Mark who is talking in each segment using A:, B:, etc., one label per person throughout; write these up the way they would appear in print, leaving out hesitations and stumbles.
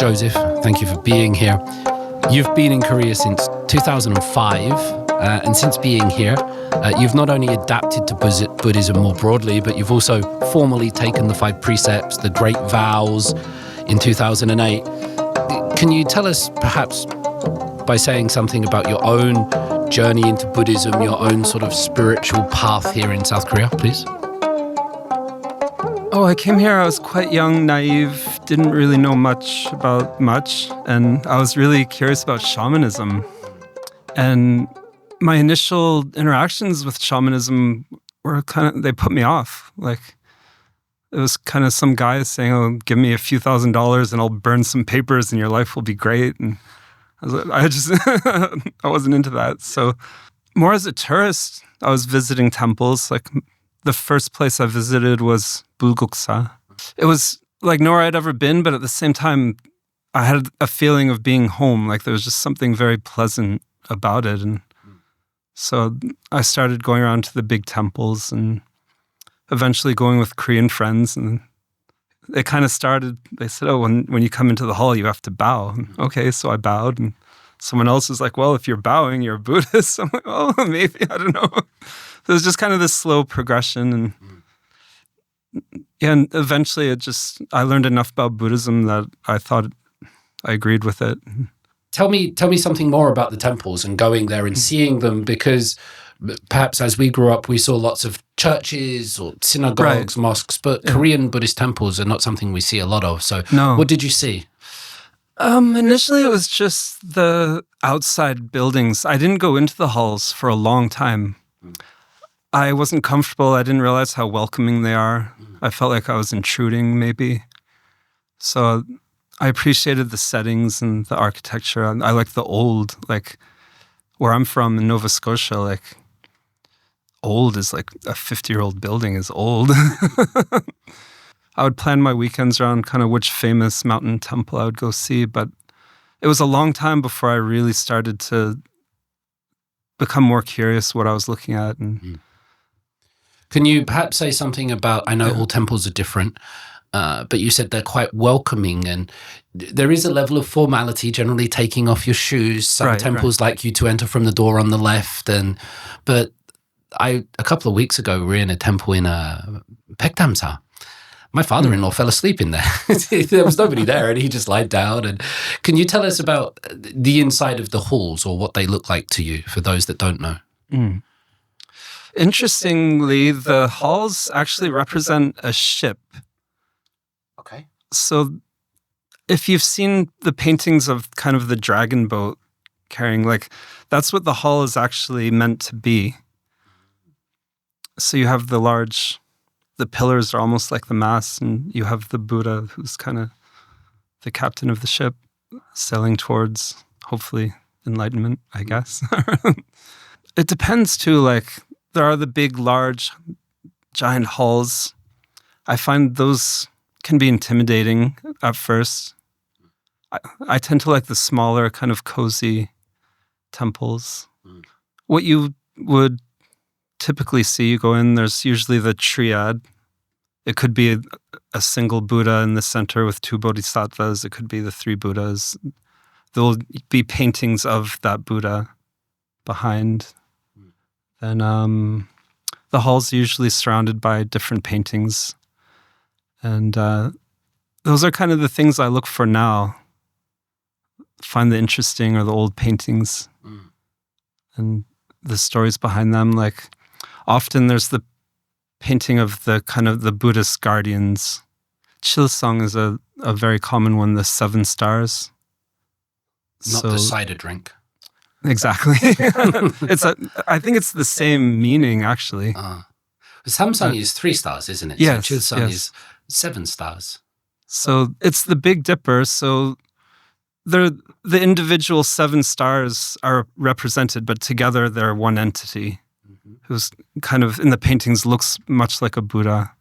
A: Joseph. Thank you for being here. You've been in Korea since 2005, and since being here, you've not only adapted to Buddhism more broadly, but you've also formally taken the 5 precepts, the Great Vows, in 2008. Can you tell us, perhaps, by saying something about your own journey into Buddhism, your own sort of spiritual path here in South Korea, please?
B: Oh, I came here, I was quite young, naive, didn't really know much about much, and I was really curious about shamanism. And my initial interactions with shamanism were they put me off. Like, it was kind of some guy saying, oh, give me a few $1,000s and I'll burn some papers and your life will be great. And I wasn't into that. So more as a tourist, I was visiting temples. Like, the first place I visited was Bulguksa. It was like nowhere I'd ever been, but at the same time, I had a feeling of being home. Like, there was just something very pleasant about it. And so I started going around to the big temples and eventually going with Korean friends. And it kind of started, they said, oh, when you come into the hall, you have to bow. And, okay, so I bowed. And someone else was like, well, if you're bowing, you're a Buddhist. I'm like, oh, maybe, I don't know. So it was just kind of this slow progression. And and eventually I learned enough about Buddhism that I thought I agreed with it.
A: Tell me something more about the temples and going there and seeing them, because perhaps as we grew up, we saw lots of churches or synagogues, mosques, but Korean Buddhist temples are not something we see a lot of. So what did you see?
B: Initially, it was just the outside buildings. I didn't go into the halls for a long time. I wasn't comfortable. I didn't realize how welcoming they are. I felt like I was intruding, maybe. So I appreciated the settings and the architecture. I like the old, like where I'm from in Nova Scotia, like old is like a 50-year-old building is old. I would plan my weekends around kind of which famous mountain temple I would go see, but it was a long time before I really started to become more curious what I was looking at. And
A: can you perhaps say something about, I know all temples are different, but you said they're quite welcoming, and there is a level of formality, generally taking off your shoes. Some temples like you to enter from the door on the left. But a couple of weeks ago, we were in a temple in Paekdamsa. My father-in-law fell asleep in there. There was nobody there, and he just lied down. And can you tell us about the inside of the halls, or what they look like to you, for those that don't know?
B: Interestingly, the halls actually represent a ship.
A: Okay.
B: So if you've seen the paintings of kind of the dragon boat carrying, like, that's what the hall is actually meant to be. So you have the pillars are almost like the mast, and you have the Buddha, who's kind of the captain of the ship, sailing towards, hopefully, enlightenment, I guess. It depends, too. Like, there are the big, large, giant halls. I find those can be intimidating at first. I tend to like the smaller, kind of cozy temples. What you would typically see, you go in, there's usually the triad. It could be a single Buddha in the center with 2 bodhisattvas. It could be the 3 Buddhas. There will be paintings of that Buddha behind. Then the hall's usually surrounded by different paintings. And those are kind of the things I look for now. Find the interesting, or the old paintings and the stories behind them. Like, often there's the painting of the kind of the Buddhist guardians. Chilsung is a very common one, the 7 stars.
A: Not the cider drink.
B: Exactly. I think it's the same meaning, actually.
A: Samsung is 3 stars, isn't it?
B: Yes.
A: So Chilsung is 7 stars.
B: So it's the Big Dipper. So the individual 7 stars are represented, but together they're one entity. Who's kind of in the paintings looks much like a Buddha.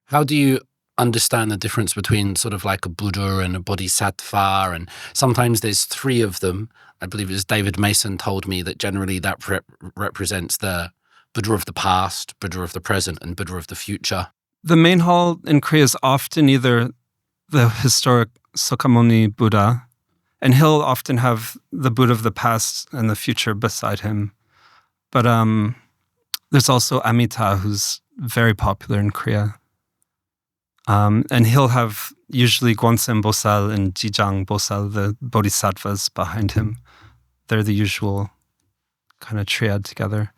A: How do you understand the difference between sort of like a Buddha and a Bodhisattva? And sometimes there's 3 of them. I believe it was David Mason told me that generally that represents the Buddha of the past, Buddha of the present, and Buddha of the future.
B: The main hall in Korea is often either the historic Sakyamuni Buddha, and he'll often have the Buddha of the past and the future beside him. But there's also Amita, who's very popular in Korea. And he'll have usually Gwansen Bosal and Jijang Bosal, the bodhisattvas, behind him. They're the usual kind of triad together.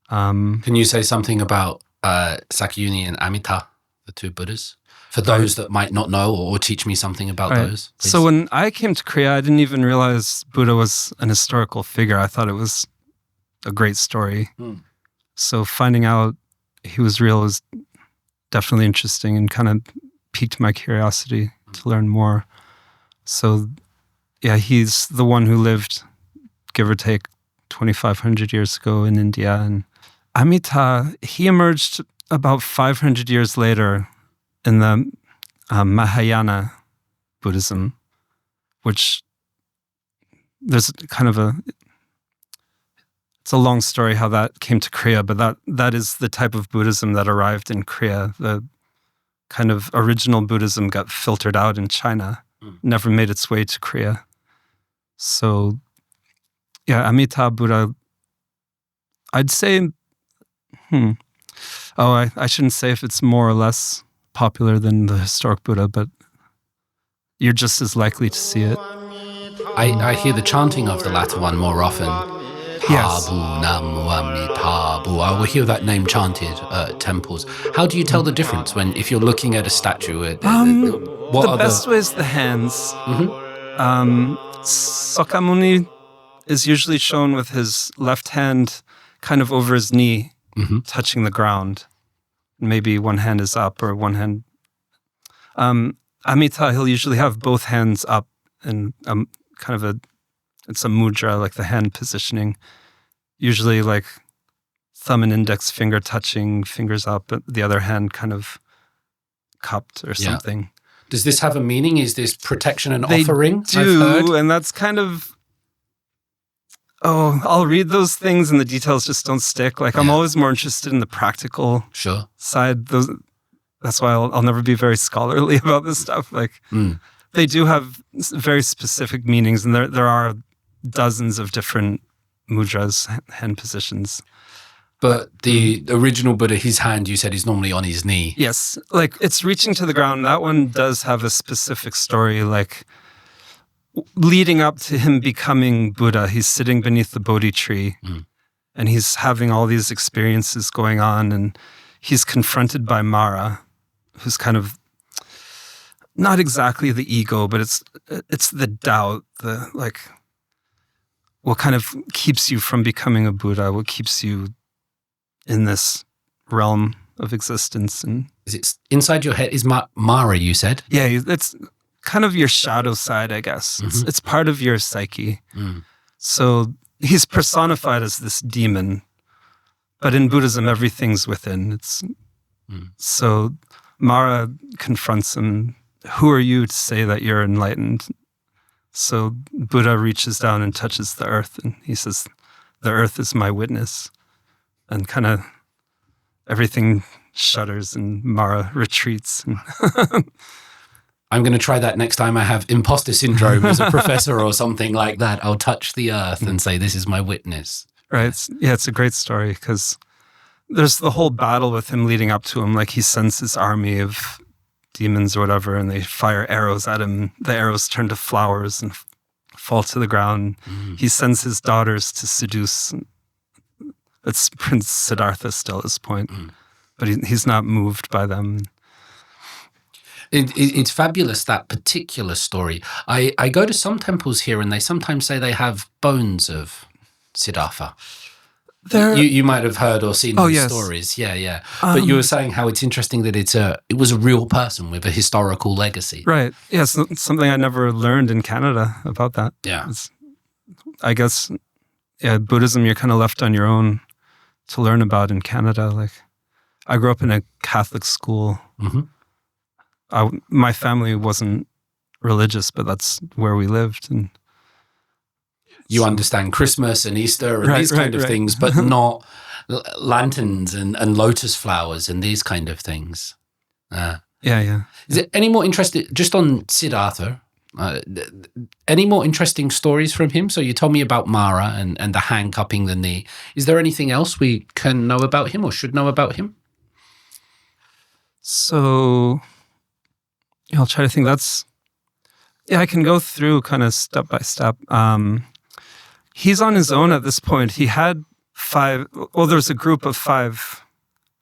A: Can you say something about Sakyamuni and Amita, the two Buddhas? For those that might not know, or teach me something about those. Please.
B: So when I came to Korea, I didn't even realize Buddha was an historical figure. I thought it was a great story. So finding out he was real was definitely interesting and kind of piqued my curiosity to learn more. So yeah, he's the one who lived, give or take, 2,500 years ago in India. And Amita, he emerged about 500 years later in the Mahayana Buddhism, which there's kind of it's a long story how that came to Korea, but that is the type of Buddhism that arrived in Korea. The kind of original Buddhism got filtered out in China, never made its way to Korea. So yeah, Amita Buddha, I'd say, I shouldn't say if it's more or less popular than the historic Buddha, but you're just as likely to see it.
A: I hear the chanting of the latter one more often.
B: Yes.
A: Tabu Namu Amitabu. I will hear that name chanted at temples. How do you tell the difference if you're looking at a statue?
B: The best way is the hands. Sakyamuni is usually shown with his left hand kind of over his knee, touching the ground. Maybe one hand is up or one hand. Amita, he'll usually have both hands up and kind of it's a mudra, like the hand positioning. Usually like thumb and index finger touching, fingers up, but the other hand kind of cupped or something.
A: Does this have a meaning? Is this protection and
B: They
A: offering?
B: do, and that's kind of... I'll read those things and the details just don't stick. Like I'm always more interested in the practical side. That's why I'll never be very scholarly about this stuff. Like they do have very specific meanings, and there are dozens of different mudras, hand positions.
A: But the original Buddha, his hand, you said, is normally on his knee.
B: Yes, like it's reaching to the ground. That one does have a specific story, like leading up to him becoming Buddha. He's sitting beneath the Bodhi tree and he's having all these experiences going on, and he's confronted by Mara, who's kind of not exactly the ego, but it's the doubt, what kind of keeps you from becoming a Buddha, what keeps you in this realm of existence. And
A: is it inside your head? Is Mara, you said?
B: Yeah, it's kind of your shadow side, I guess. It's part of your psyche. So he's personified as this demon, but in Buddhism, everything's within. So Mara confronts him. Who are you to say that you're enlightened? So Buddha reaches down and touches the earth, and he says, the earth is my witness. And kind of everything shudders and Mara retreats.
A: I'm going to try that next time I have imposter syndrome as a professor or something like that. I'll touch the earth and say, this is my witness.
B: Right. It's a great story because there's the whole battle with him leading up to him. Like he sends his army of demons or whatever, and they fire arrows at him. The arrows turn to flowers and fall to the ground. He sends his daughters to seduce. It's Prince Siddhartha still at this point, but he's not moved by them.
A: It's fabulous, that particular story. I go to some temples here and they sometimes say they have bones of Siddhartha. You might have heard or seen those stories. Yeah. But you were saying how it's interesting that it was a real person with a historical legacy.
B: Right. Yes, it's something I never learned in Canada about that.
A: Yeah.
B: I guess, Buddhism, you're kind of left on your own to learn about in Canada. Like, I grew up in a Catholic school. My family wasn't religious, but that's where we lived. And
A: you understand Christmas and Easter and these kind of things, but not lanterns and lotus flowers and these kind of things.
B: Yeah.
A: Is it any more interesting, just on Siddhartha, any more interesting stories from him? So you told me about Mara and the hand cupping the knee. Is there anything else we can know about him or should know about him?
B: So I'll try to think. I can go through kind of step by step. He's on his own at this point. He had there's a group of 5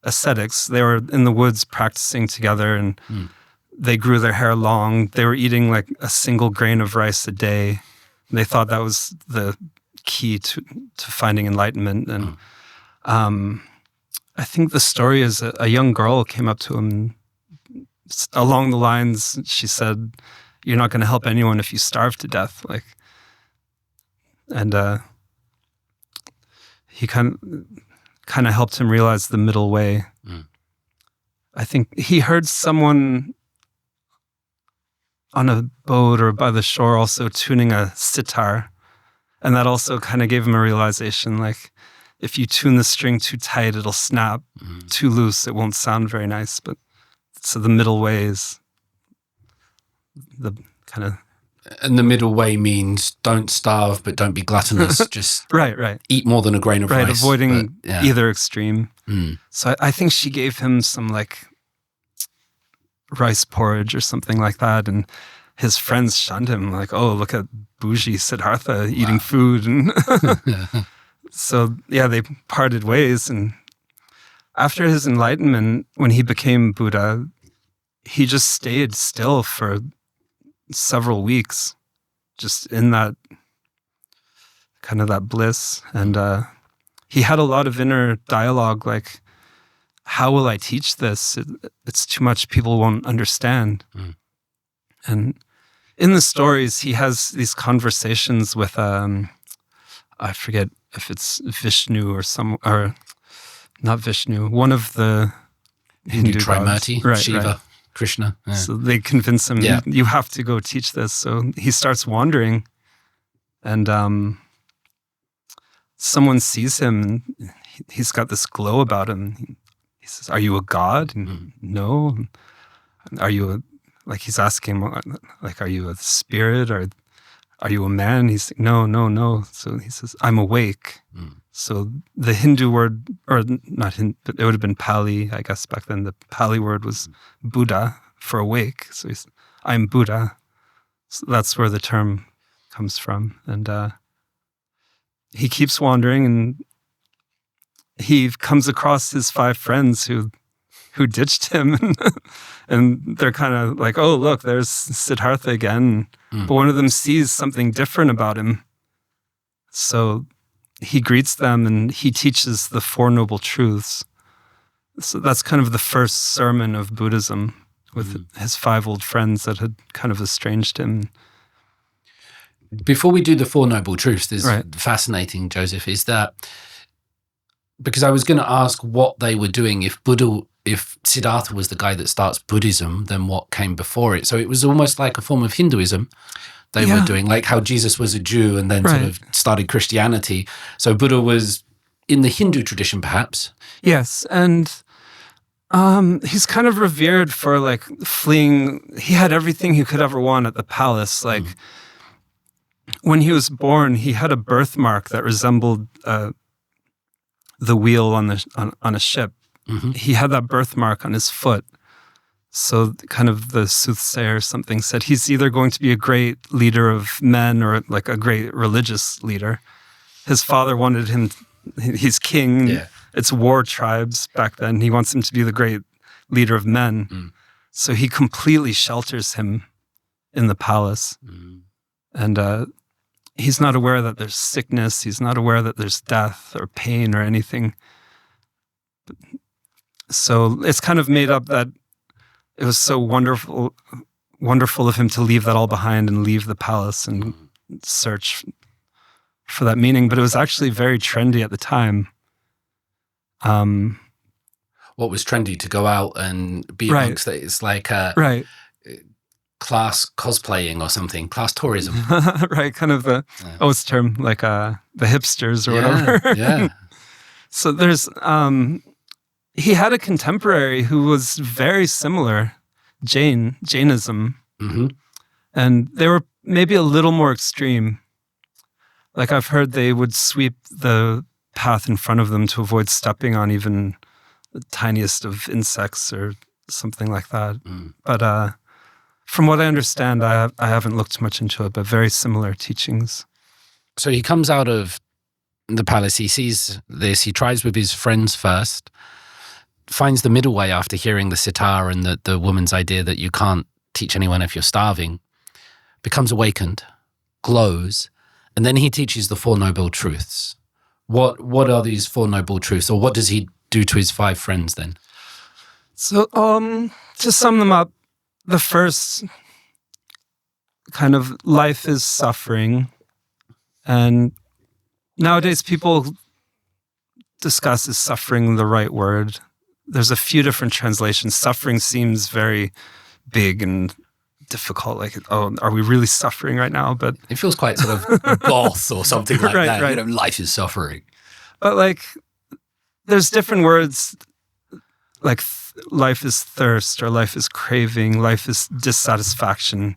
B: ascetics. They were in the woods practicing together, and they grew their hair long. They were eating like a single grain of rice a day. They thought that was the key to finding enlightenment. And I think the story is a young girl came up to him along the lines, she said, "You're not going to help anyone if you starve to death." And he kind of helped him realize the middle way. I think he heard someone on a boat or by the shore also tuning a sitar, and that also kind of gave him a realization, like, if you tune the string too tight, it'll snap. Too loose, it won't sound very nice. But so the middle way is the kind of...
A: And the middle way means don't starve, but don't be gluttonous. Just
B: right.
A: Eat more than a grain of rice.
B: Avoiding either extreme. So I think she gave him some like rice porridge or something like that, and his friends shunned him, like, "Oh, look at bougie Siddhartha eating food." And so they parted ways. And after his enlightenment, when he became Buddha, he just stayed still for several weeks, just in that kind of that bliss. And he had a lot of inner dialogue, like, how will I teach this? It's too much, people won't understand. And in the stories, he has these conversations with, I forget if it's Vishnu or not Vishnu, one of the Hindu
A: Trimurti,
B: gods.
A: Shiva.
B: Right.
A: Krishna. Yeah.
B: So they convince him, you have to go teach this. So he starts wandering, and someone sees him, and he's got this glow about him. He says, "Are you a god?" And no. Are you he's asking, like, are you a spirit, or are you a man? He's like, no. So he says, "I'm awake." So the Hindu word, or not Hindu, but it would have been Pali, I guess back then. The Pali word was Buddha for awake. So he's, "I'm Buddha." So that's where the term comes from. And he keeps wandering, and he comes across his 5 friends who ditched him. And they're kind of like, "Oh, look, there's Siddhartha again." But one of them sees something different about him. So he greets them, and he teaches the 4 Noble Truths. So that's kind of the first sermon of Buddhism, with his 5 old friends that had kind of estranged him.
A: Before we do the 4 Noble Truths, there's fascinating, Joseph, is that, because I was going to ask what they were doing. If Siddhartha was the guy that starts Buddhism, then what came before it? So it was almost like a form of Hinduism they were doing, like how Jesus was a Jew and then sort of started Christianity. So Buddha was in the Hindu tradition, perhaps.
B: Yes, and he's kind of revered for like fleeing. He had everything he could ever want at the palace. Like when he was born, he had a birthmark that resembled the wheel on a ship. He had that birthmark on his foot. So kind of the soothsayer or something said he's either going to be a great leader of men or like a great religious leader. His father wanted him, he's king. Yeah. It's war tribes back then. He wants him to be the great leader of men. So he completely shelters him in the palace. And he's not aware that there's sickness. He's not aware that there's death or pain or anything. So it's kind of made up that it was so wonderful of him to leave that all behind and leave the palace and search for that meaning. But it was actually very trendy at the time.
A: What was trendy? To go out and be amongst it. It's like class cosplaying or something, class tourism.
B: Right, kind of the O's term, like the hipsters or whatever.
A: Yeah.
B: So there's... he had a contemporary who was very similar. Jainism.
A: Mm-hmm.
B: And they were maybe a little more extreme. Like I've heard they would sweep the path in front of them to avoid stepping on even the tiniest of insects or something like that. But from what I understand, I haven't looked much into it, but very similar teachings.
A: So he comes out of the palace, he sees this, he tries with his friends first, finds the middle way after hearing the sitar and the woman's idea that you can't teach anyone if you're starving, becomes awakened, glows, and then he teaches the Four Noble Truths. What are these Four Noble Truths, or what does he do to his 5 friends then?
B: So to sum them up, the first kind of life is suffering. And nowadays people discuss is suffering the right word. There's a few different translations. Suffering seems very big and difficult. Like, oh, are we really suffering right now? But
A: it feels quite sort of goth or something like that.
B: Right.
A: You know, life is suffering.
B: But like, there's different words like life is thirst, or life is craving, life is dissatisfaction.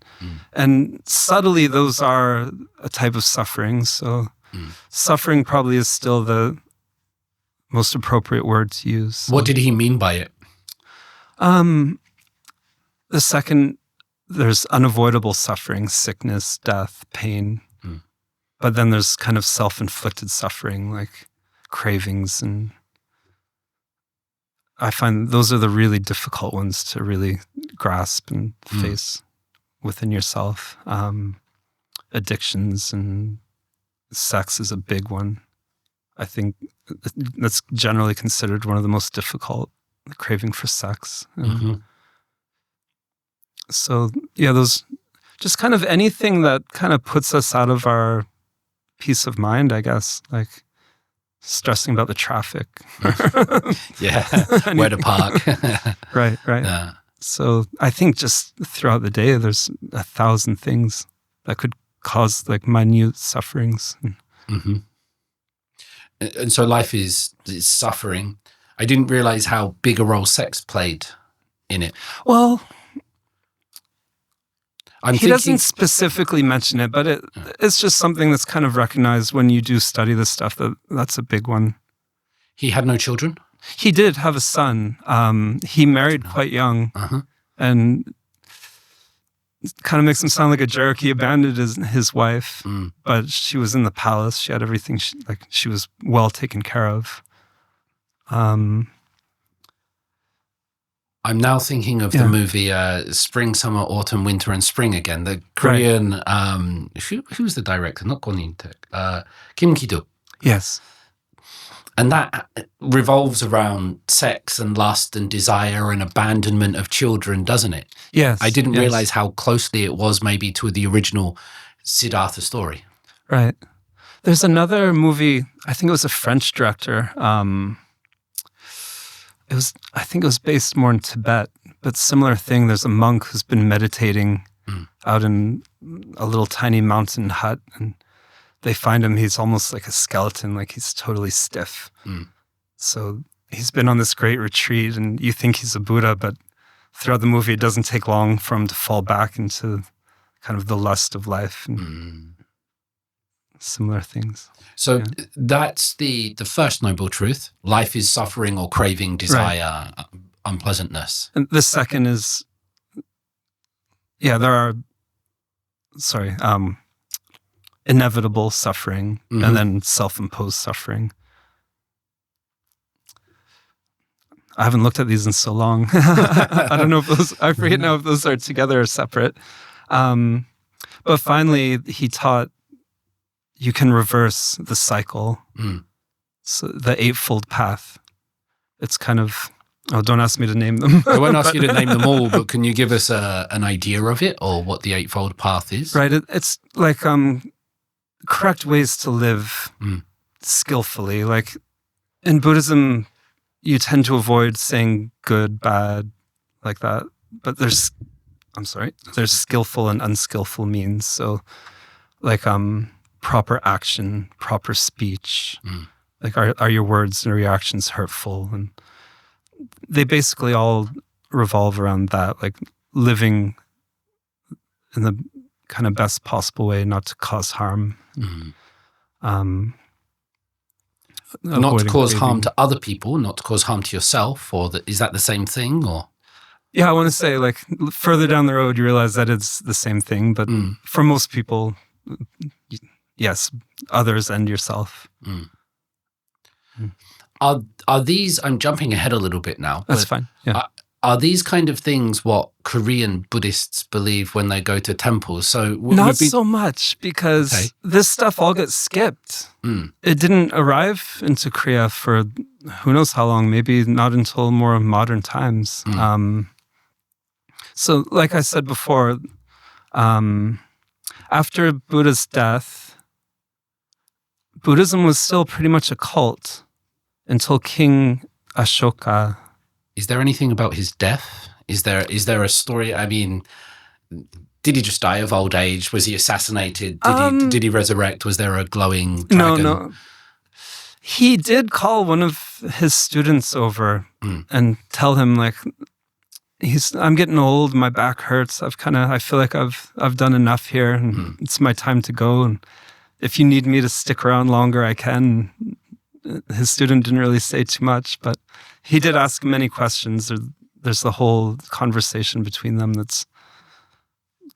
B: And subtly, those are a type of suffering. So suffering probably is still the most appropriate word to use.
A: What did he mean by it?
B: The second, there's unavoidable suffering, sickness, death, pain. But then there's kind of self-inflicted suffering, like cravings. And I find those are the really difficult ones to really grasp and face within yourself. Addictions and sex is a big one. I think that's generally considered one of the most difficult, the craving for sex. So yeah, those just kind of anything that kind of puts us out of our peace of mind, I guess, like stressing about the traffic.
A: Yeah, where to park.
B: Right. Yeah. So I think just throughout the day, there's 1,000 things that could cause like minute sufferings.
A: And so life is suffering. I didn't realize how big a role sex played in it.
B: Well, he doesn't specifically mention it, but it's just something that's kind of recognized when you do study this stuff, that's a big one.
A: He had no children?
B: He did have a son. He married quite young, and it kind of makes him sound like a jerk. He abandoned his wife, but she was in the palace. She had everything. She was well taken care of.
A: I'm now thinking of the movie Spring, Summer, Autumn, Winter, and Spring again. The Korean, who's the director? Not Kwon In-taek. Kim Ki-duk.
B: Yes.
A: And that revolves around sex and lust and desire and abandonment of children, doesn't it?
B: Yes.
A: I didn't realize how closely it was maybe to the original Siddhartha story.
B: Right. There's another movie, I think it was a French director. I think it was based more in Tibet, but similar thing. There's a monk who's been meditating out in a little tiny mountain hut, and they find him, he's almost like a skeleton, like he's totally stiff. So he's been on this great retreat, and you think he's a Buddha, but throughout the movie, it doesn't take long for him to fall back into kind of the lust of life and similar things.
A: So that's the first noble truth. Life is suffering or craving, desire, unpleasantness.
B: And the second is, there are, inevitable suffering and then self-imposed suffering. I haven't looked at these in so long. I don't know if those, I forget now if those are together or separate. But finally, he taught you can reverse the cycle. So the Eightfold Path. It's kind of, don't ask me to name them.
A: I won't ask you to name them all, but can you give us an idea of it or what the Eightfold Path is?
B: Right. It's like correct ways to live skillfully. Like in Buddhism, you tend to avoid saying good, bad, like that. But there's skillful and unskillful means. So like proper action, proper speech. Like are your words and reactions hurtful? And they basically all revolve around that. Like living in the kind of best possible way, not to cause harm.
A: Not to cause harm to other people, not to cause harm to yourself, or is that the same thing? Or
B: yeah, I want to say, like, further down the road, you realize that it's the same thing. But for most people, yes, others and yourself.
A: Are these? I'm jumping ahead a little bit now.
B: That's fine. Yeah.
A: Are these kind of things what Korean Buddhists believe when they go to temples? So
B: not so much, because this stuff all gets skipped. It didn't arrive into Korea for who knows how long, maybe not until more modern times. So like I said before, after Buddha's death, Buddhism was still pretty much a cult until King Ashoka.
A: Is there anything about his death? Is there a story? I mean, did he just die of old age? Was he assassinated? Did he resurrect? Was there a glowing dragon?
B: No. He did call one of his students over and tell him, like, I'm getting old, my back hurts. I feel like I've done enough here, and it's my time to go. And if you need me to stick around longer, I can. His student didn't really say too much, but he did ask many questions. There's the whole conversation between them that's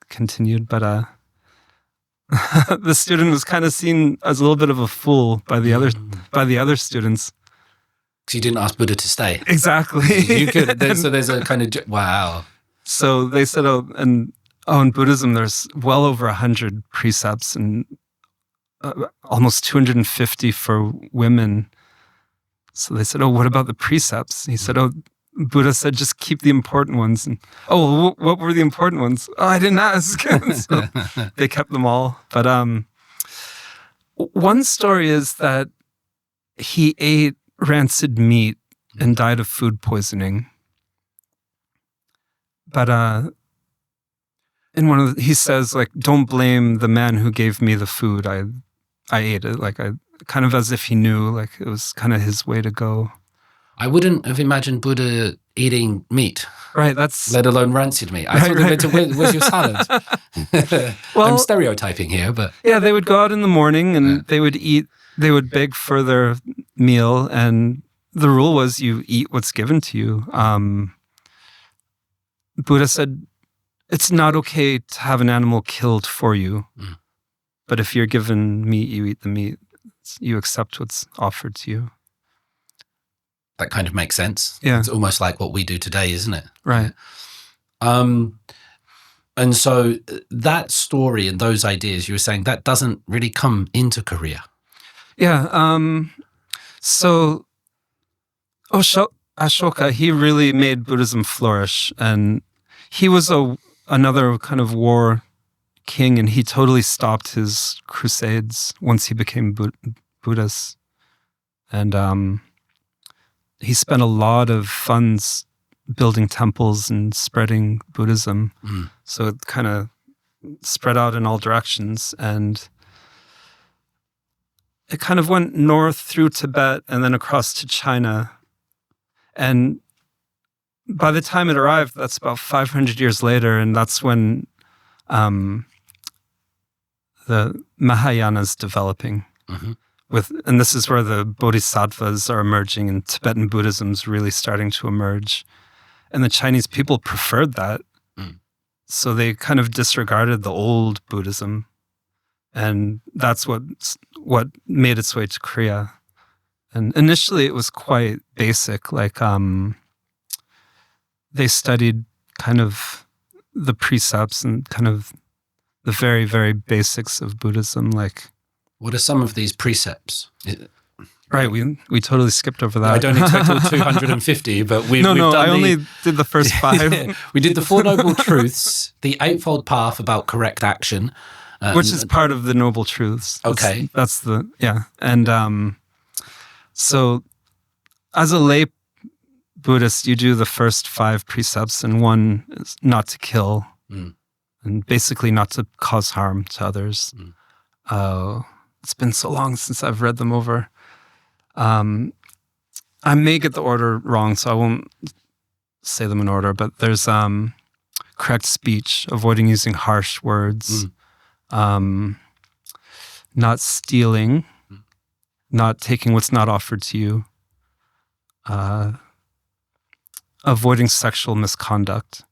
B: continued, but the student was kind of seen as a little bit of a fool by the other students.
A: Because you didn't ask Buddha to stay.
B: Exactly.
A: You could. So there's a kind of wow.
B: So they said, in Buddhism, there's well over 100 precepts and almost 250 for women. So they said, what about the precepts? He said, Buddha said, just keep the important ones. And, what were the important ones? I didn't ask. So they kept them all. But one story is that he ate rancid meat and died of food poisoning. But he says, like, don't blame the man who gave me the food. I ate it, like, I kind of as if he knew, like, it was kind of his way to go.
A: I wouldn't have imagined Buddha eating meat.
B: Right,
A: let alone rancid meat. I thought where's your salad? Well, I'm stereotyping here, but
B: yeah, they would go out in the morning and they would beg for their meal, and the rule was you eat what's given to you. Buddha said it's not okay to have an animal killed for you. But if you're given meat, you eat the meat. You accept what's offered to you.
A: That kind of makes sense.
B: Yeah.
A: It's almost like what we do today, isn't it?
B: Right.
A: And so that story and those ideas, you were saying, that doesn't really come into Korea.
B: Yeah. So Ashoka, he really made Buddhism flourish. And he was another kind of war king, and he totally stopped his crusades once he became Buddhist. And he spent a lot of funds building temples and spreading Buddhism. So it kind of spread out in all directions. And it kind of went north through Tibet and then across to China. And by the time it arrived, that's about 500 years later, and that's when the Mahayana is developing. And this is where the bodhisattvas are emerging, and Tibetan Buddhism is really starting to emerge. And the Chinese people preferred that. So they kind of disregarded the old Buddhism. And that's what made its way to Korea. And initially it was quite basic. Like they studied kind of the precepts and kind of the very, very basics of Buddhism. Like,
A: what are some of these precepts?
B: Right, we totally skipped over that.
A: I don't expect all 250, but we've done
B: I only did the first 5.
A: We did the Four Noble Truths, the Eightfold Path about correct action.
B: Which is part of the Noble Truths.
A: Okay.
B: That's the, yeah. And so as a lay Buddhist, you do the first 5 precepts, and one is not to kill, and basically not to cause harm to others. It's been so long since I've read them over. I may get the order wrong, so I won't say them in order, but there's correct speech, avoiding using harsh words, not stealing, not taking what's not offered to you, avoiding sexual misconduct.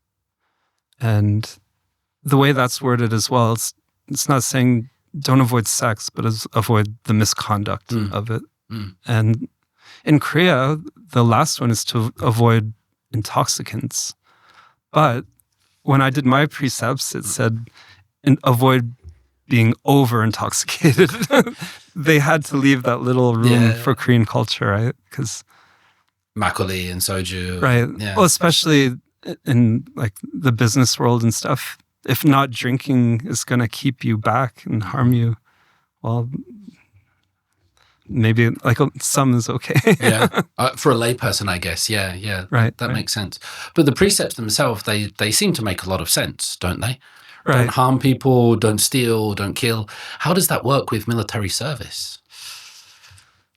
B: And the way that's worded as well, it's not saying don't avoid sex, but avoid the misconduct of it. And in Korea, the last one is to avoid intoxicants. But when I did my precepts, it said avoid being over intoxicated. They had to leave that little room for Korean culture, right? Because
A: makgeolli and soju,
B: right? Yeah. Well, especially in like the business world and stuff. If not drinking is going to keep you back and harm you, well, maybe like some is okay.
A: For a layperson, I guess. Yeah.
B: Right.
A: That makes sense. But the precepts themselves, they seem to make a lot of sense, don't they?
B: Right.
A: Don't harm people, don't steal, don't kill. How does that work with military service?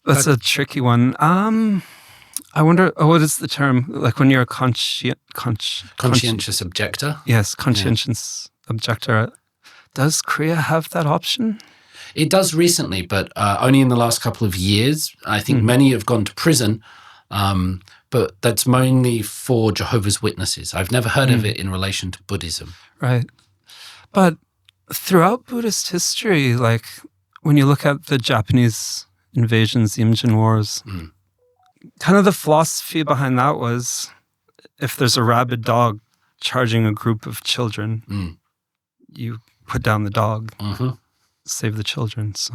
B: That's a tricky one. I wonder, what is the term? Like when you're a conscientious
A: objector?
B: Yes, conscientious objector. Does Korea have that option?
A: It does recently, but only in the last couple of years. I think many have gone to prison, but that's mainly for Jehovah's Witnesses. I've never heard of it in relation to Buddhism.
B: Right. But throughout Buddhist history, like when you look at the Japanese invasions, the Imjin Wars, kind of the philosophy behind that was if there's a rabid dog charging a group of children, you put down the dog, save the children. So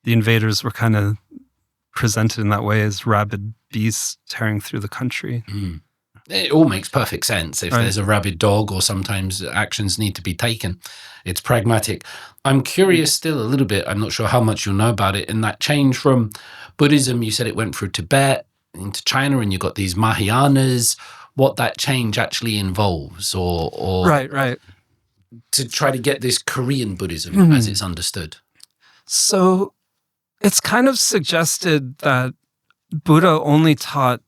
B: the invaders were kind of presented in that way as rabid beasts tearing through the country.
A: It all makes perfect sense. If there's a rabid dog or sometimes actions need to be taken, it's pragmatic. I'm curious still a little bit, I'm not sure how much you'll know about it, in that change from Buddhism, you said it went through Tibet into China and you got these Mahayanas, what that change actually involves or
B: Right.
A: To try to get this Korean Buddhism as it's understood.
B: So it's kind of suggested that Buddha only taught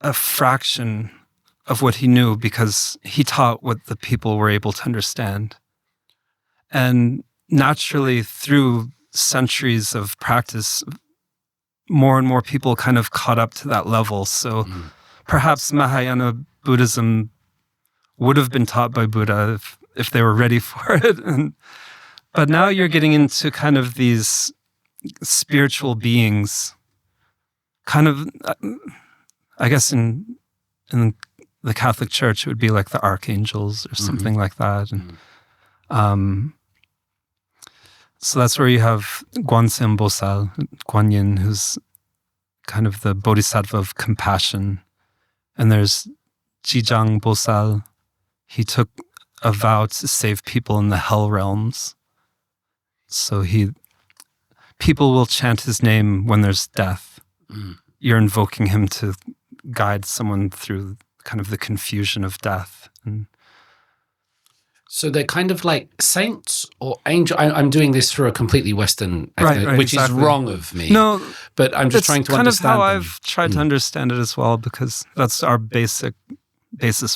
B: a fraction of what he knew because he taught what the people were able to understand. And naturally, through centuries of practice, more and more people kind of caught up to that level. So perhaps Mahayana Buddhism would have been taught by Buddha if they were ready for it. But now you're getting into kind of these spiritual beings, kind of, I guess in the Catholic Church, it would be like the archangels or something like that. And so that's where you have Gwansim Bosal, Guanyin, who's kind of the bodhisattva of compassion. And there's Jijang Bosal. He took a vow to save people in the hell realms. So people will chant his name when there's death. You're invoking him to guide someone through kind of the confusion of death.
A: So they're kind of like saints or angels. I'm doing this through a completely Western,
B: right,
A: which is wrong of me.
B: No,
A: but I'm just trying to understand.
B: That's kind of how I've tried to understand it as well, because that's our basis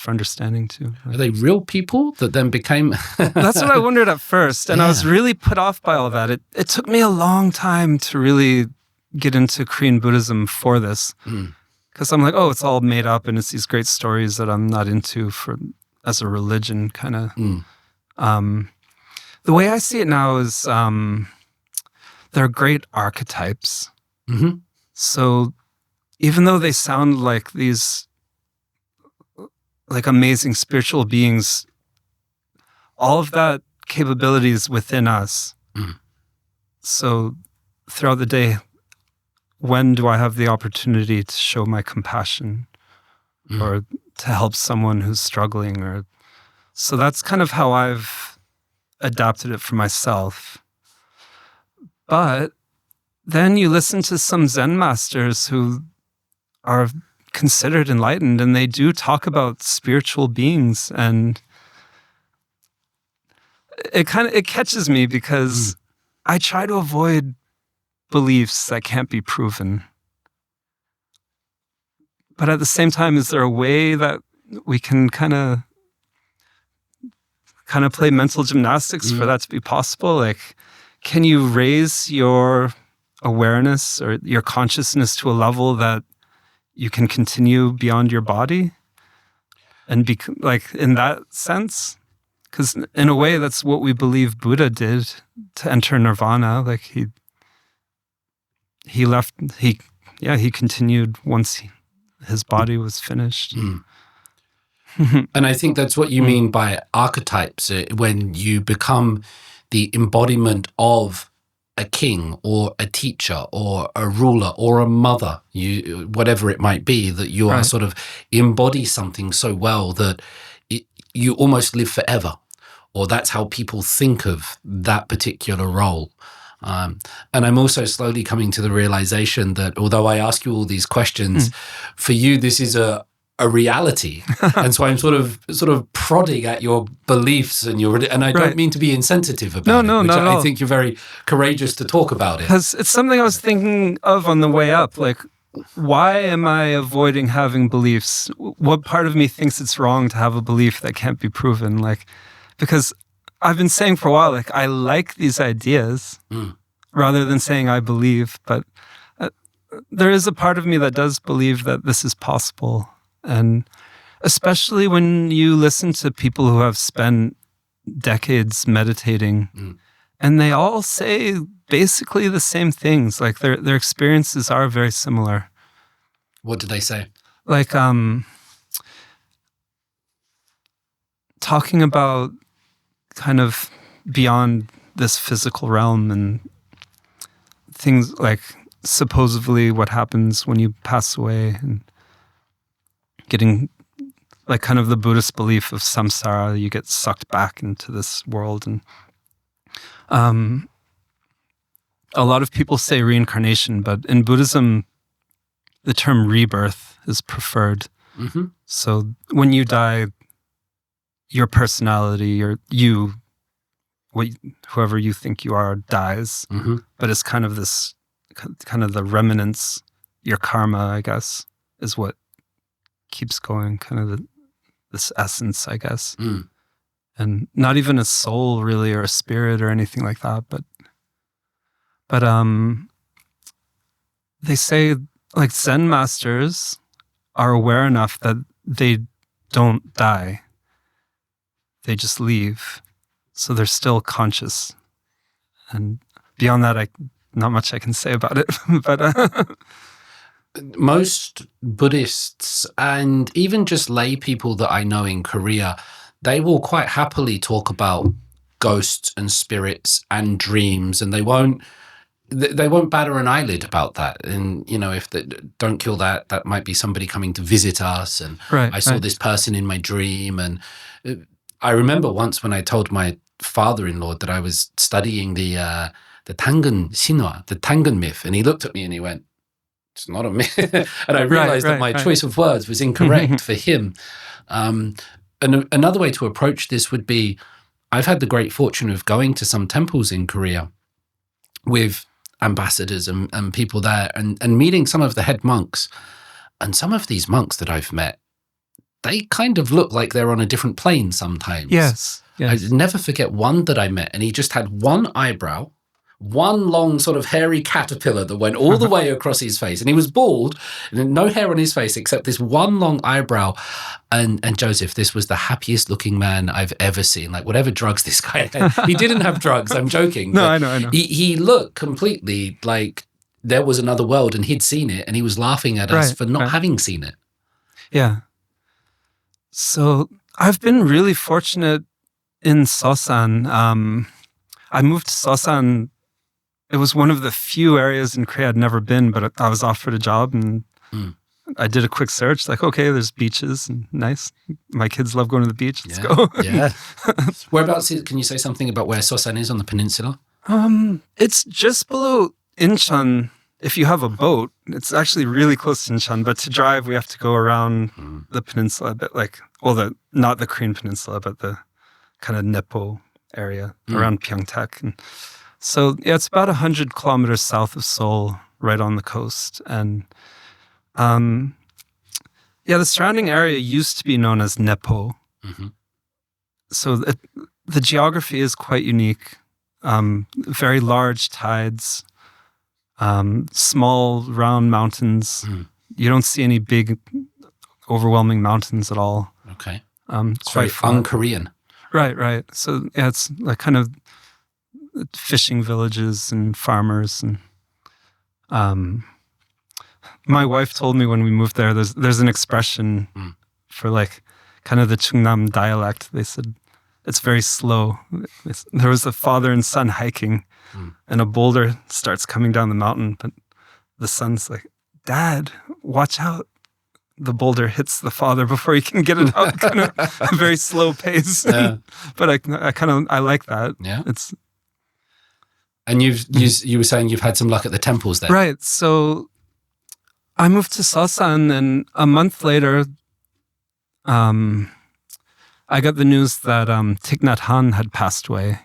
B: for understanding too.
A: Are they real people that then became?
B: That's what I wondered at first, and I was really put off by all that. It took me a long time to really get into Korean Buddhism for this. Because I'm like, oh, it's all made up and it's these great stories that I'm not into as a religion kind of. The way I see it now is they're great archetypes. So even though they sound like these like amazing spiritual beings, all of that capability is within us. So throughout the day, when do I have the opportunity to show my compassion or to help someone who's struggling? So that's kind of how I've adapted it for myself. But then you listen to some Zen masters who are considered enlightened, and they do talk about spiritual beings, and it catches me because I try to avoid beliefs that can't be proven. But at the same time, is there a way that we can kind of kind of play mental gymnastics for that to be possible. Like, can you raise your awareness or your consciousness to a level that you can continue beyond your body? And be like, in that sense, because in a way, that's what we believe Buddha did to enter nirvana. Like he left, he continued once his body was finished.
A: And I think that's what you mean by archetypes, when you become the embodiment of a king or a teacher or a ruler or a mother, whatever it might be, that you are sort of embody something so well that you almost live forever, or that's how people think of that particular role. And I'm also slowly coming to the realization that although I ask you all these questions, for you this is a reality, and so I'm sort of prodding at your beliefs and I don't mean to be insensitive about it. Which I think you're very courageous to talk about it.
B: Because it's something I was thinking of on the way up. Like, why am I avoiding having beliefs? What part of me thinks it's wrong to have a belief that can't be proven? Like, because I've been saying for a while, like, I like these ideas rather than saying I believe, but there is a part of me that does believe that this is possible. And especially when you listen to people who have spent decades meditating, and they all say basically the same things. Like, their experiences are very similar.
A: What do they say?
B: Like, talking about kind of beyond this physical realm and things like supposedly what happens when you pass away, and getting like kind of the Buddhist belief of samsara, you get sucked back into this world. And a lot of people say reincarnation, but in Buddhism, the term rebirth is preferred. So when you die, your personality, whoever you think you are, dies. But it's kind of the remnants, your karma, I guess, is what keeps going, kind of this essence, I guess. And not even a soul really, or a spirit or anything like that, but they say like Zen masters are aware enough that they don't die. They just leave. So they're still conscious. And beyond that, not much I can say about it. But
A: most Buddhists and even just lay people that I know in Korea, they will quite happily talk about ghosts and spirits and dreams, and they won't batter an eyelid about that. And, if they don't kill that, that might be somebody coming to visit us. And I saw this person in my dream. And I remember once when I told my father-in-law that I was studying the Tangun Sinwa, the Tangun myth, and he looked at me and he went, "It's not a myth." And I realized that my choice of words was incorrect for him. And another way to approach this would be, I've had the great fortune of going to some temples in Korea with ambassadors and people there, and meeting some of the head monks. And some of these monks that I've met, they kind of look like they're on a different plane sometimes.
B: Yes.
A: I never forget one that I met, and he just had one eyebrow, one long sort of hairy caterpillar that went all the way across his face, and he was bald, and no hair on his face except this one long eyebrow. And Joseph, this was the happiest looking man I've ever seen. Like, whatever drugs this guy had, he didn't have drugs. I'm joking.
B: No, I know.
A: He looked completely like there was another world, and he'd seen it, and he was laughing at us for not having seen it.
B: Yeah. So I've been really fortunate in Seosan. I moved to Seosan. It was one of the few areas in Korea I'd never been, but I was offered a job, and I did a quick search. Like, okay, there's beaches, and nice. My kids love going to the beach. Let's go.
A: Yeah. Whereabouts? Can you say something about where Seosan is on the peninsula?
B: It's just below Incheon. If you have a boat, it's actually really close to Incheon. But to drive, we have to go around the peninsula a bit, not the Korean peninsula, but the kind of Nepo area around Pyeongtaek. And so, it's about 100 kilometers south of Seoul, right on the coast. And the surrounding area used to be known as Nepo. So the geography is quite unique. Very large tides, small round mountains. You don't see any big, overwhelming mountains at all.
A: Okay.
B: It's
A: quite un-Korean.
B: Right. So yeah, it's like kind of fishing villages and farmers. And my wife told me when we moved there, there's an expression for like kind of the Chungnam dialect. They said it's very slow. There was a father and son hiking, and a boulder starts coming down the mountain, but the son's like, "Dad, watch out." The boulder hits the father before he can get it out. Kind of a very slow pace. Yeah. But I like that.
A: Yeah. And you were saying you've had some luck at the temples there.
B: Right. So I moved to Seosan, and a month later, I got the news that Thich Nhat Hanh had passed away,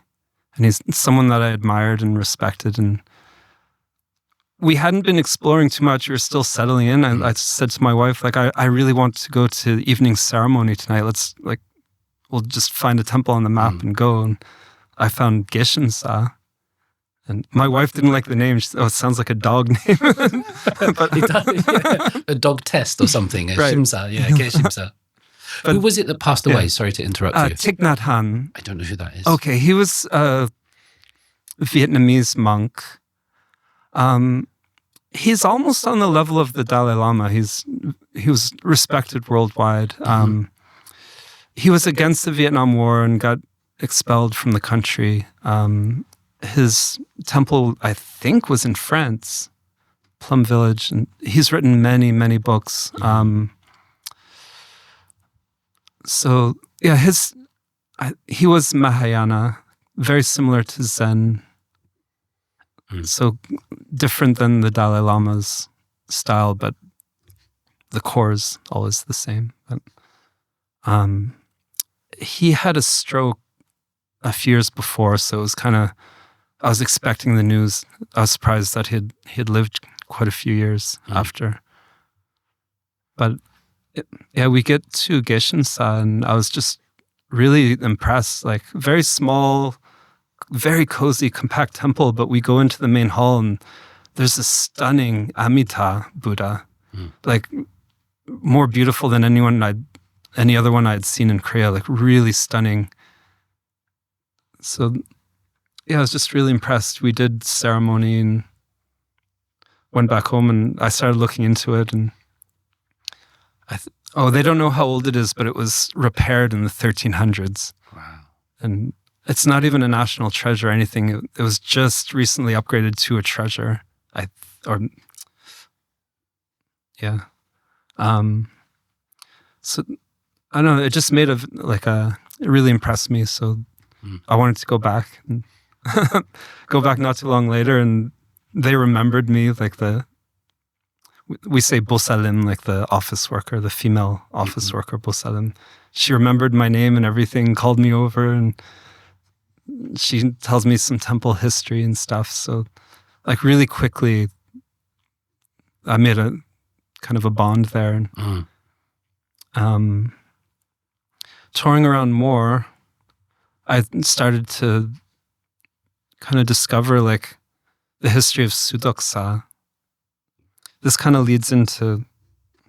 B: and he's someone that I admired and respected. And we hadn't been exploring too much. We were still settling in. I said to my wife, like, I really want to go to the evening ceremony tonight. We'll just find a temple on the map and go. And I found Geshin-sa. And my wife didn't like the name. She said, "Oh, it sounds like a dog name." But
A: it does, yeah. A dog test or something.
B: Right.
A: Shimsa, yeah, Geshin-sa. Who was it that passed away? Sorry to interrupt you.
B: Thich Nhat Hanh.
A: I don't know who that is.
B: Okay, he was a Vietnamese monk. He's almost on the level of the Dalai Lama. He was respected worldwide. He was against the Vietnam War and got expelled from the country. His temple, I think, was in France, Plum Village, and he's written many, many books. So yeah, he was Mahayana, very similar to Zen. So different than the Dalai Lama's style, but the core is always the same. But, he had a stroke a few years before, so it was kind of, I was expecting the news. I was surprised that he'd lived quite a few years after. But we get to Geshin-sa, and I was just really impressed. Like, very small, very cozy, compact temple, but we go into the main hall and there's a stunning Amita Buddha, like more beautiful than any other one I'd seen in Korea, like really stunning. So yeah, I was just really impressed. We did ceremony and went back home, and I started looking into it, and they don't know how old it is, but it was repaired in the 1300s.
A: Wow.
B: And it's not even a national treasure or anything. It was just recently upgraded to a treasure. So I don't know. It just made it really impressed me. So I wanted to go back and go back not too long later, and they remembered me, like we say bosalim, like the office worker, the female office worker, bosalim. She remembered my name and everything, called me over, and she tells me some temple history and stuff. So like really quickly, I made a kind of a bond there. And, touring around more, I started to kind of discover like the history of Sudoksa. This kind of leads into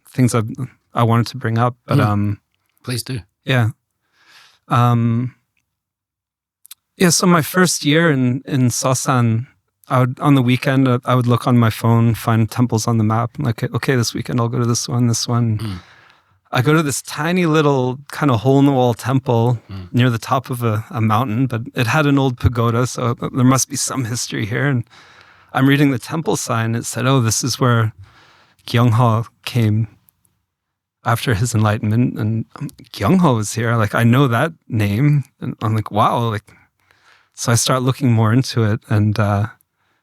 B: things I wanted to bring up, but
A: please do.
B: Yeah. So my first year in Seosan, on the weekend, I would look on my phone, find temples on the map. I'm like, okay, this weekend I'll go to this one. I go to this tiny little kind of hole-in-the-wall temple near the top of a mountain, but it had an old pagoda, so there must be some history here. And I'm reading the temple sign. It said, this is where Gyeongheo came after his enlightenment. And Gyeongheo is here. Like, I know that name. And I'm like, wow. So I start looking more into it. And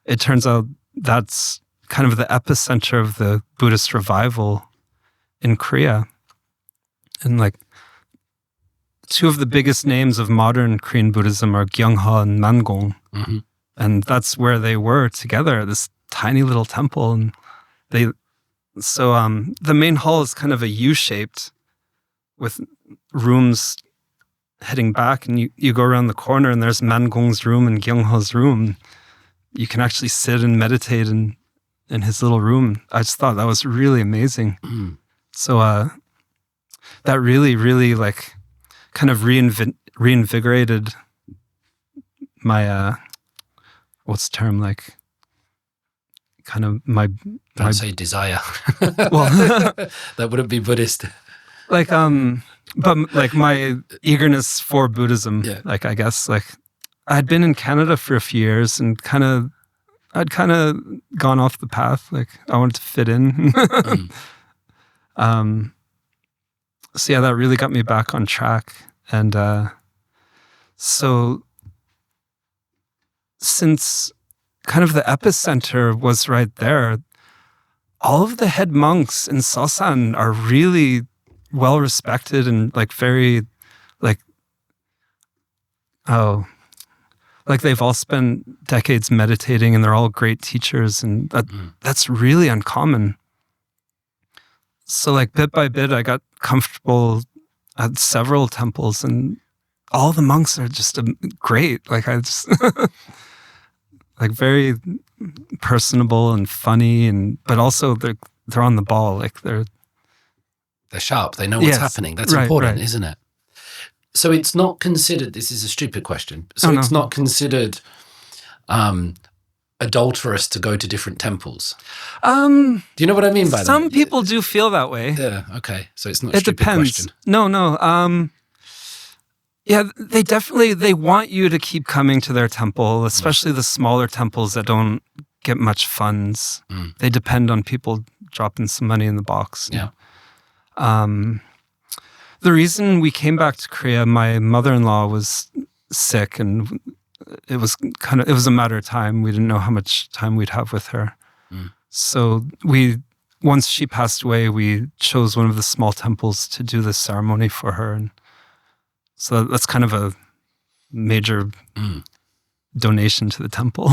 B: it turns out that's kind of the epicenter of the Buddhist revival in Korea. And like, two of the biggest names of modern Korean Buddhism are Gyeongheo and Nangong. And that's where they were together, this tiny little temple. And the main hall is kind of a U-shaped with rooms heading back, and you go around the corner, and there's Mangong's room and Gyeongheo's room. You can actually sit and meditate in his little room. I just thought that was really amazing. So that really, really like kind of reinvigorated my what's the term, like kind of my
A: don't say desire.
B: Well,
A: that wouldn't be Buddhist.
B: Like but like my eagerness for Buddhism.
A: Yeah.
B: Like I guess like I'd been in Canada for a few years and I'd kind of gone off the path. Like I wanted to fit in. So yeah, that really got me back on track. And so since kind of the epicenter was right there, all of the head monks in Seosan are really well respected and like very like they've all spent decades meditating and they're all great teachers, and that's really uncommon. So like bit by bit I got comfortable at several temples, and all the monks are just great. Like I just like very personable and funny, but also they're on the ball. Like they're
A: sharp. They know what's happening. That's important, isn't it? So it's not considered, this is a stupid question. So it's not considered adulterous to go to different temples. Do you know what I mean by that?
B: Some people do feel that way.
A: Yeah, okay. So it's not a stupid
B: depends.
A: question.
B: No. Yeah, they want you to keep coming to their temple, especially the smaller temples that don't get much funds. They depend on people dropping some money in the box.
A: Yeah.
B: The reason we came back to Korea, my mother-in-law was sick, and it was a matter of time. We didn't know how much time we'd have with her. So once she passed away, we chose one of the small temples to do the ceremony for her. And so that's kind of a major donation to the temple.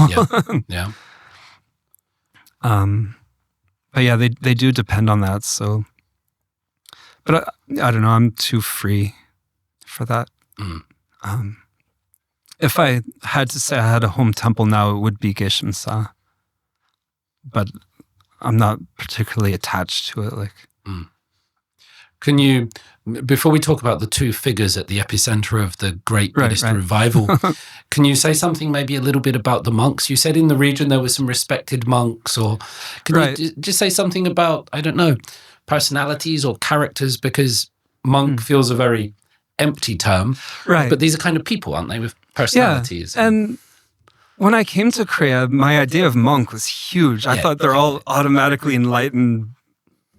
A: Yeah.
B: But yeah, they do depend on that. So, but I don't know. I'm too free for that. If I had to say I had a home temple now, it would be Geshe-sa. But I'm not particularly attached to it. Like,
A: can you, before we talk about the two figures at the epicenter of the Great Buddhist Revival, can you say something maybe a little bit about the monks? You said in the region there were some respected monks, or can you just say something about, I don't know, personalities or characters? Because monk feels a very empty term, but these are kind of people, aren't they, with personalities?
B: Yeah. And when I came to Korea, my idea of monk was huge. I thought they're all automatically enlightened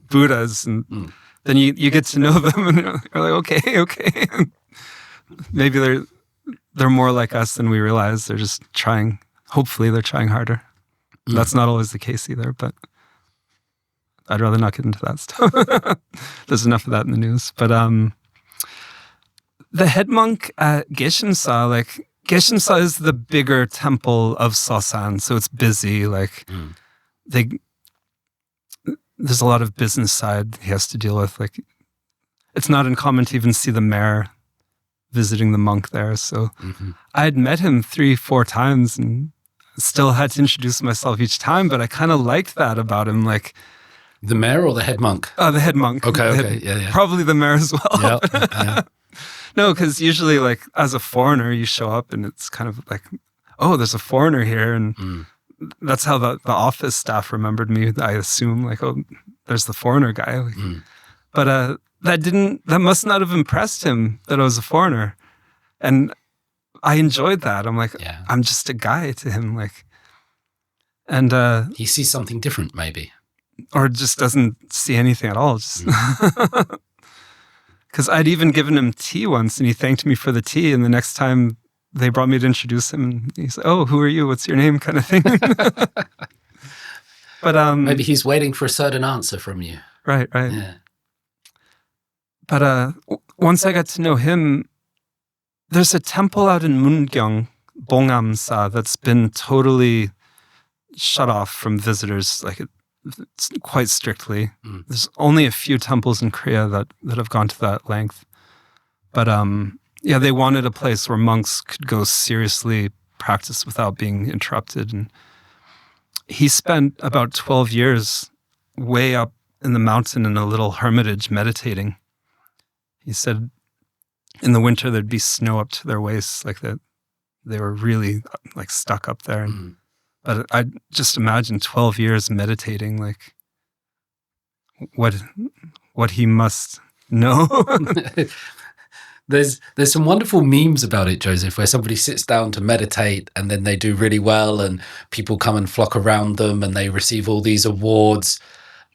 B: Buddhas, and then you get to know them, and you're like, okay. Maybe they're more like us than we realize. They're just trying. Hopefully, they're trying harder. That's not always the case either, but I'd rather not get into that stuff. There's enough of that in the news. But the head monk at Geshe-sa, like Geshe-sa is the bigger temple of Seosan, so it's busy. Like there's a lot of business side he has to deal with. Like, it's not uncommon to even see the mayor visiting the monk there. So I had met him 3-4 times and still had to introduce myself each time, but I kind of liked that about him. Like,
A: the mayor or the head monk?
B: The head monk.
A: Okay. Yeah.
B: Probably the mayor as well.
A: Yeah.
B: No, because usually, like, as a foreigner, you show up and it's kind of like, oh, there's a foreigner here. And that's how the office staff remembered me, I assume. Like, oh, there's the foreigner guy. Like, but that must not have impressed him that I was a foreigner. And I enjoyed that. I'm like, I'm just a guy to him. Like, and
A: he sees something different, maybe.
B: Or just doesn't see anything at all. Just because I'd even given him tea once, and he thanked me for the tea. And the next time they brought me to introduce him, and he's like, "Oh, who are you? What's your name?" kind of thing. But
A: maybe he's waiting for a certain answer from you.
B: Right.
A: Yeah.
B: But once I got to know him, there's a temple out in Mungyong, Bongam-sa, that's been totally shut off from visitors. Like, it's quite strictly. There's only a few temples in Korea that have gone to that length. But they wanted a place where monks could go seriously practice without being interrupted. And he spent about 12 years way up in the mountain in a little hermitage meditating. He said in the winter there'd be snow up to their waists, like that. They were really like stuck up there. But I just imagine 12 years meditating, like what he must know.
A: There's some wonderful memes about it, Joseph, where somebody sits down to meditate and then they do really well and people come and flock around them and they receive all these awards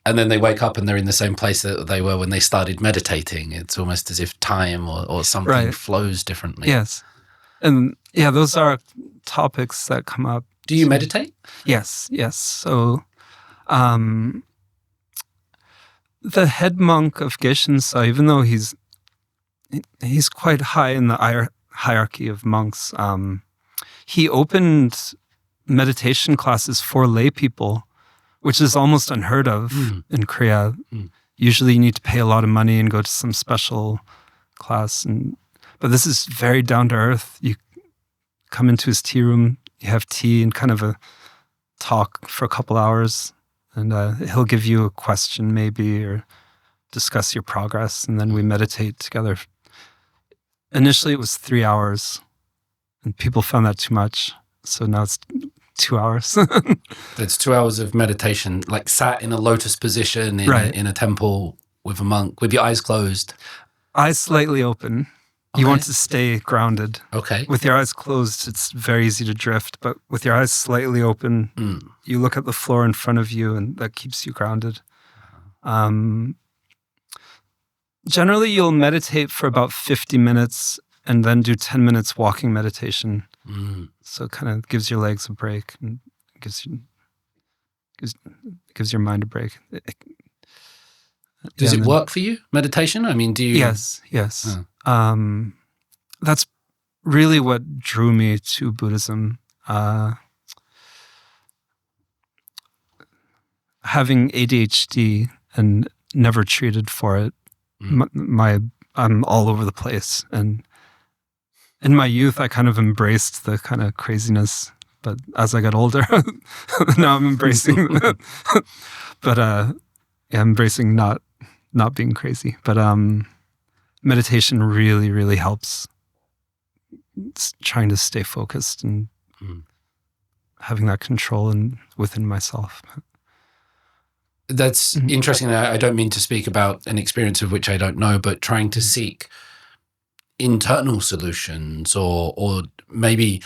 A: and then they wake up and they're in the same place that they were when they started meditating. It's almost as if time or something flows differently.
B: Yes. And yeah, those are topics that come up.
A: Do you meditate?
B: Yes. So the head monk of Geshe-sa, even though he's quite high in the hierarchy of monks. He opened meditation classes for lay people, which is almost unheard of in Korea. Usually you need to pay a lot of money and go to some special class. But this is very down to earth. You come into his tea room, you have tea and kind of a talk for a couple hours, and he'll give you a question maybe or discuss your progress, and then we meditate together. Initially, it was 3 hours, and people found that too much. So now it's 2 hours.
A: It's 2 hours of meditation, like sat in a lotus position in a temple with a monk, with your eyes closed.
B: Eyes slightly open. Okay. You want to stay grounded.
A: Okay.
B: With your eyes closed, it's very easy to drift, but with your eyes slightly open, you look at the floor in front of you, and that keeps you grounded. Generally, you'll meditate for about 50 minutes and then do 10 minutes walking meditation. So it kind of gives your legs a break and gives your mind a break.
A: Does it work for you, meditation? I mean, do you...
B: Yes. Oh. That's really what drew me to Buddhism. Having ADHD and never treated for it, I'm all over the place, and in my youth I kind of embraced the kind of craziness, but as I got older now I'm embracing it. But I'm embracing not being crazy. But meditation really, really helps. It's trying to stay focused and having that control within myself.
A: That's interesting. I don't mean to speak about an experience of which I don't know, but trying to seek internal solutions or maybe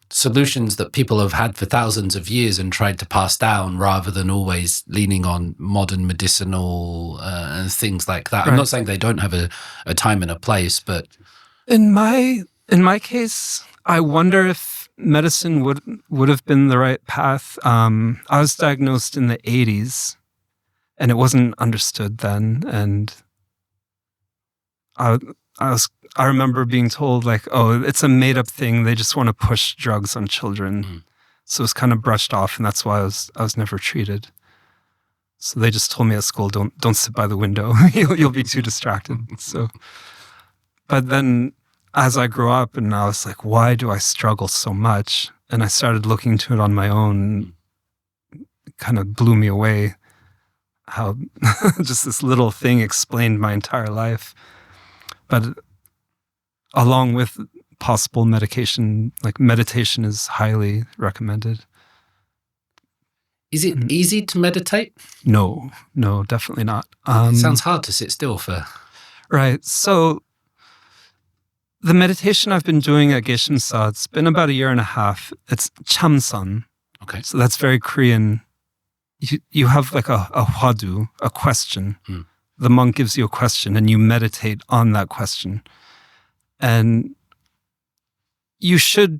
A: solutions that people have had for thousands of years and tried to pass down, rather than always leaning on modern medicinal things like that. Right. I'm not saying they don't have a time and a place, but
B: in my case, I wonder if medicine would have been the right path. I was diagnosed in the 80s. And it wasn't understood then, and I remember being told like, "Oh, it's a made-up thing. They just want to push drugs on children." So it was kind of brushed off, and that's why I was never treated. So they just told me at school, "Don't sit by the window. You'll be too distracted." So, but then as I grew up, and I was like, "Why do I struggle so much?" And I started looking into it on my own. It kind of blew me away. How just this little thing explained my entire life. But along with possible medication, like meditation is highly recommended.
A: Is it easy to meditate?
B: No, definitely not.
A: It sounds hard to sit still for.
B: Right. So the meditation I've been doing at Geshe-sa, it's been about 1.5 years. It's chamsan.
A: Okay.
B: So that's very Korean. You have like a Hwadu, a question. The monk gives you a question and you meditate on that question. And you should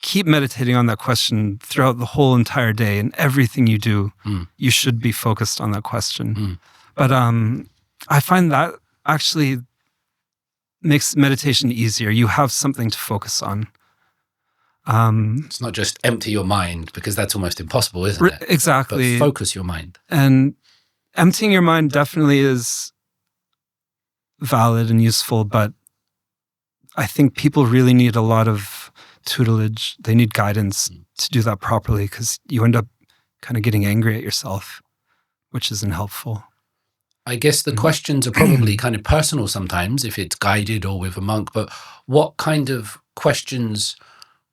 B: keep meditating on that question throughout the whole entire day, and everything you do, you should be focused on that question. But I find that actually makes meditation easier. You have something to focus on.
A: It's not just empty your mind, because that's almost impossible, isn't it?
B: Exactly.
A: But focus your mind.
B: And emptying your mind definitely is valid and useful, but I think people really need a lot of tutelage. They need guidance to do that properly, because you end up kind of getting angry at yourself, which isn't helpful.
A: I guess the questions are probably kind of personal sometimes if it's guided or with a monk, but what kind of questions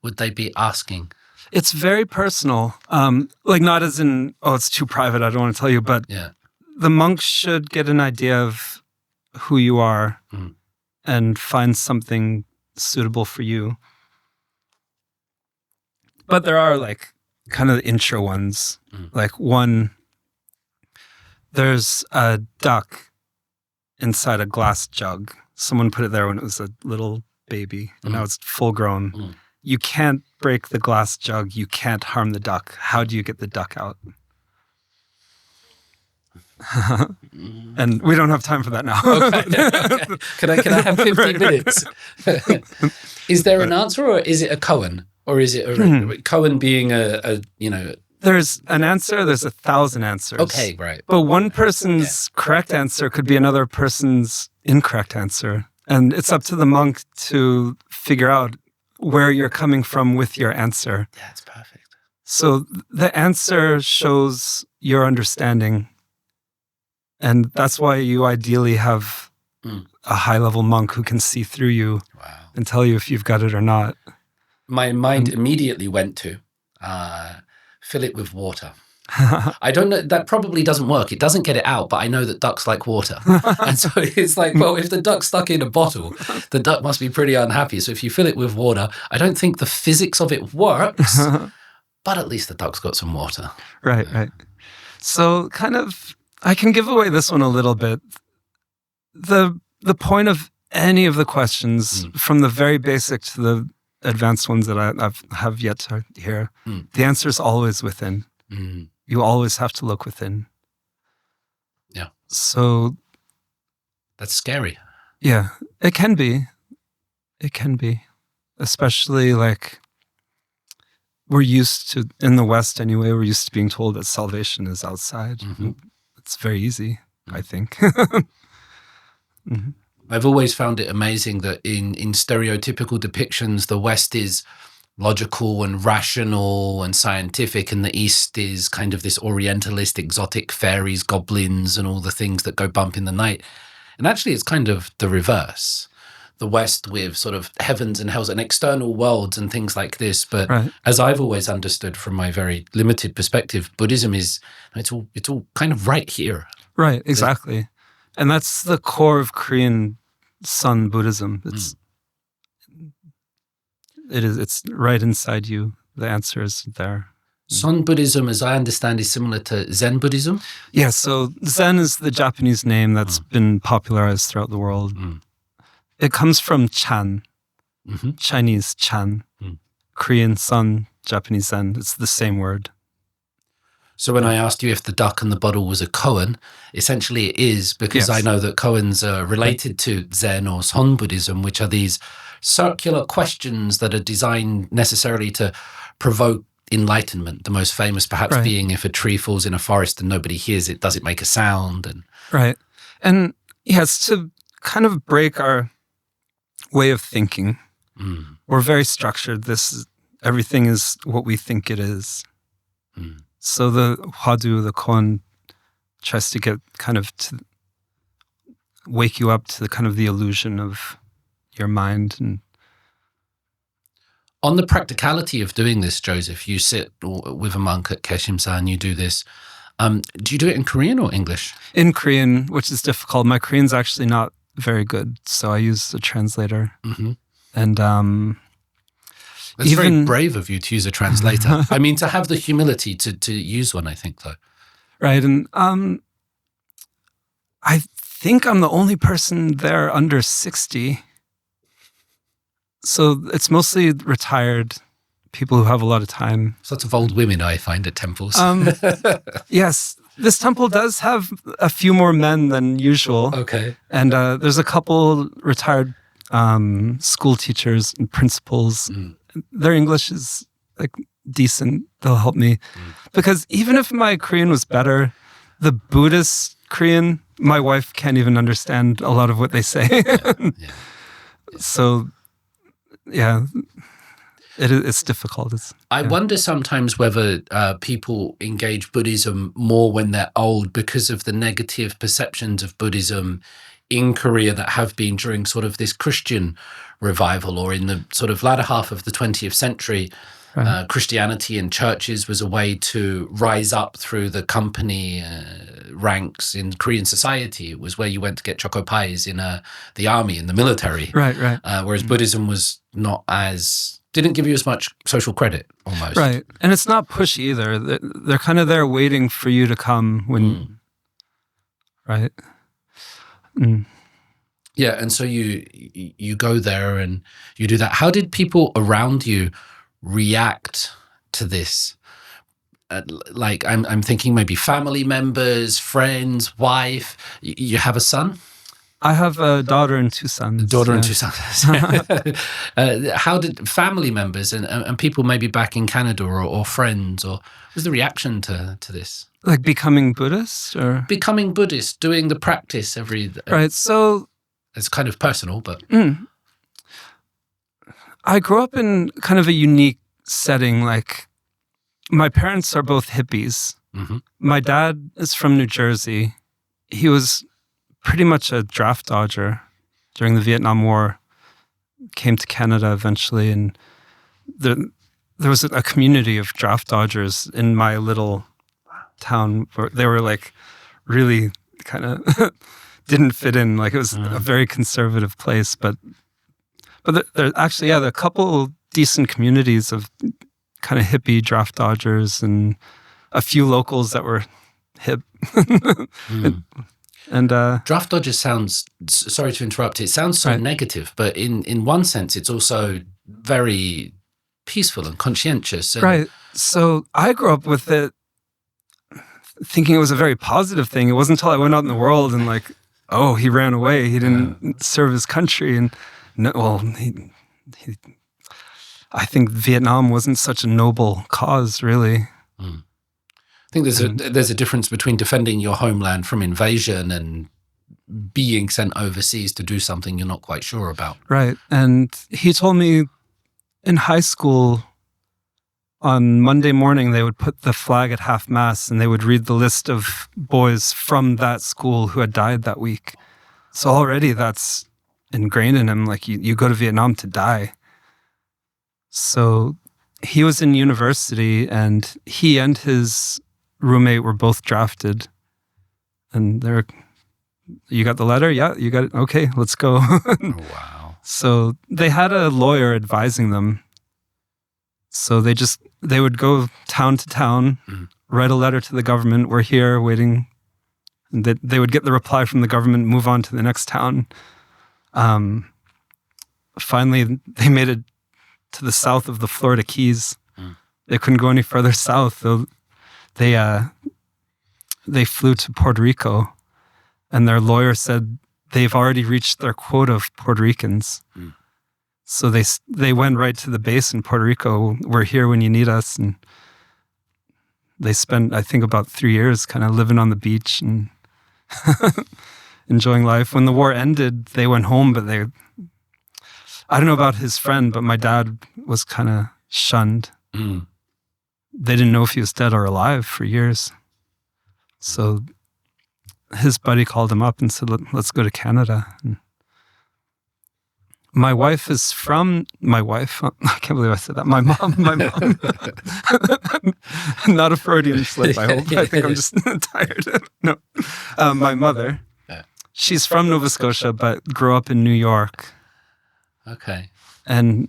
A: would they be asking?
B: It's very personal. Like not as in, oh, it's too private, I don't want to tell you, but the monk should get an idea of who you are and find something suitable for you. But there are like kind of intro ones. Like one, there's a duck inside a glass jug. Someone put it there when it was a little baby, and now it's full grown. You can't break the glass jug. You can't harm the duck. How do you get the duck out? And we don't have time for that now.
A: Okay. Can I have 15 minutes? Is there an answer, or is it a koan? Or is it a koan being a
B: There's an answer, there's 1,000 answers.
A: Okay, right.
B: But one person's correct answer could be another person's incorrect answer. And it's up to the monk to figure out where you're coming from with your answer.
A: That's perfect.
B: So the answer shows your understanding. And that's why you ideally have a high-level monk who can see through you and tell you if you've got it or not.
A: My mind immediately went to fill it with water. I don't know, that probably doesn't work. It doesn't get it out, but I know that ducks like water. And so it's like, well, if the duck's stuck in a bottle, the duck must be pretty unhappy. So if you fill it with water, I don't think the physics of it works, but at least the duck's got some water.
B: Right. So kind of, I can give away this one a little bit. The point of any of the questions, from the very basic to the advanced ones that I have yet to hear, the answer is always within. You always have to look within.
A: Yeah.
B: So
A: that's scary.
B: Yeah, it can be. It can be. Especially like we're used to, in the West anyway, we're used to being told that salvation is outside. It's very easy, I think.
A: I've always found it amazing that in stereotypical depictions, the West is logical and rational and scientific, and the East is kind of this orientalist, exotic fairies, goblins, and all the things that go bump in the night. And actually, it's kind of the reverse. The West with sort of heavens and hells and external worlds and things like this. But as I've always understood from my very limited perspective, Buddhism is, it's all kind of right here.
B: Right, exactly. And that's the core of Korean Sun Buddhism. It's right inside you. The answer is there.
A: Sun Buddhism, as I understand, is similar to Zen Buddhism?
B: Yeah, so Zen is the Japanese name that's been popularized throughout the world. It comes from Chan, Chinese Chan, Korean Sun, Japanese Zen. It's the same word.
A: So when I asked you if the duck and the bottle was a koan, essentially it is, because I know that koans are related to Zen or Sun Buddhism, which are these circular questions that are designed necessarily to provoke enlightenment. The most famous perhaps being, if a tree falls in a forest and nobody hears it, does it make a sound? And
B: And it's to kind of break our way of thinking. We're very structured. Everything is what we think it is. So the Hwadu, the koan, tries to get kind of to wake you up to the kind of the illusion of your mind. And
A: on the practicality of doing this, Joseph, you sit with a monk at Keshimsa, you do this. Do you do it in Korean or English?
B: In Korean, which is difficult. My Korean's actually not very good, so I use a translator. And
A: it's very brave of you to use a translator. I mean, to have the humility to use one, I think, though.
B: Right, and I think I'm the only person there under 60. So it's mostly retired people who have a lot of time.
A: Lots of old women I find at temples.
B: Yes, this temple does have a few more men than usual.
A: Okay.
B: And there's a couple retired school teachers and principals. Their English is like decent. They'll help me. Because even if my Korean was better, the Buddhist Korean, my wife can't even understand a lot of what they say. So it's difficult.
A: I wonder sometimes whether people engage Buddhism more when they're old because of the negative perceptions of Buddhism in Korea that have been during sort of this Christian revival, or in the sort of latter half of the 20th century. Right. Christianity in churches was a way to rise up through the company ranks in Korean society. It was where you went to get choco pies in the army, in the military.
B: Right.
A: Whereas Buddhism was didn't give you as much social credit, almost.
B: Right. And it's not pushy either. They're kind of there waiting for you to come when, right? Mm.
A: Yeah, and so you go there and you do that. How did people around you react to this? Like I'm thinking maybe family members, friends, wife. You have a son?
B: I have a daughter and two sons.
A: And two sons. How did family members and people maybe back in Canada or friends, or what was the reaction to this?
B: Like becoming Buddhist, or
A: becoming Buddhist, doing the practice every
B: right. So
A: it's kind of personal, but
B: I grew up in kind of a unique setting. Like my parents are both hippies. Mm-hmm. My dad is from New Jersey. He was pretty much a draft dodger during the Vietnam War, came to Canada eventually, and there was a community of draft dodgers in my little town where they were like really kind of didn't fit in. Like it was a very conservative place, but there actually, there are a couple decent communities of kind of hippie draft dodgers and a few locals that were hip. And
A: draft dodgers sounds, sorry to interrupt, it sounds so negative, but in one sense it's also very peaceful and conscientious. And
B: right. So I grew up with it thinking it was a very positive thing. It wasn't until I went out in the world and like, oh, he ran away. He didn't serve his country. And no, well, I think Vietnam wasn't such a noble cause, really.
A: I think there's a difference between defending your homeland from invasion and being sent overseas to do something you're not quite sure about.
B: Right. And he told me in high school, on Monday morning, they would put the flag at half-mast and they would read the list of boys from that school who had died that week. So already that's ingrained in him, like you go to Vietnam to die. So he was in university and he and his roommate were both drafted. And they're, you got the letter? Yeah, you got it. Okay, let's go.
A: Oh, wow.
B: So they had a lawyer advising them. So they would go town to town, write a letter to the government. We're here waiting. And they would get the reply from the government, move on to the next town. Finally, they made it to the south of the Florida Keys. They couldn't go any further south. They flew to Puerto Rico, and their lawyer said they've already reached their quota of Puerto Ricans. So they went right to the base in Puerto Rico. We're here when you need us. And they spent, I think, about 3 years kind of living on the beach and enjoying life. When the war ended, they went home, but I don't know about his friend, but my dad was kind of shunned. They didn't know if he was dead or alive for years. So his buddy called him up and said, let's go to Canada. And my wife is from, I can't believe I said that. My mom. Not a Freudian slip, I hope. I think I'm just tired. No. My mother, she's from Nova Scotia, but grew up in New York.
A: Okay.
B: And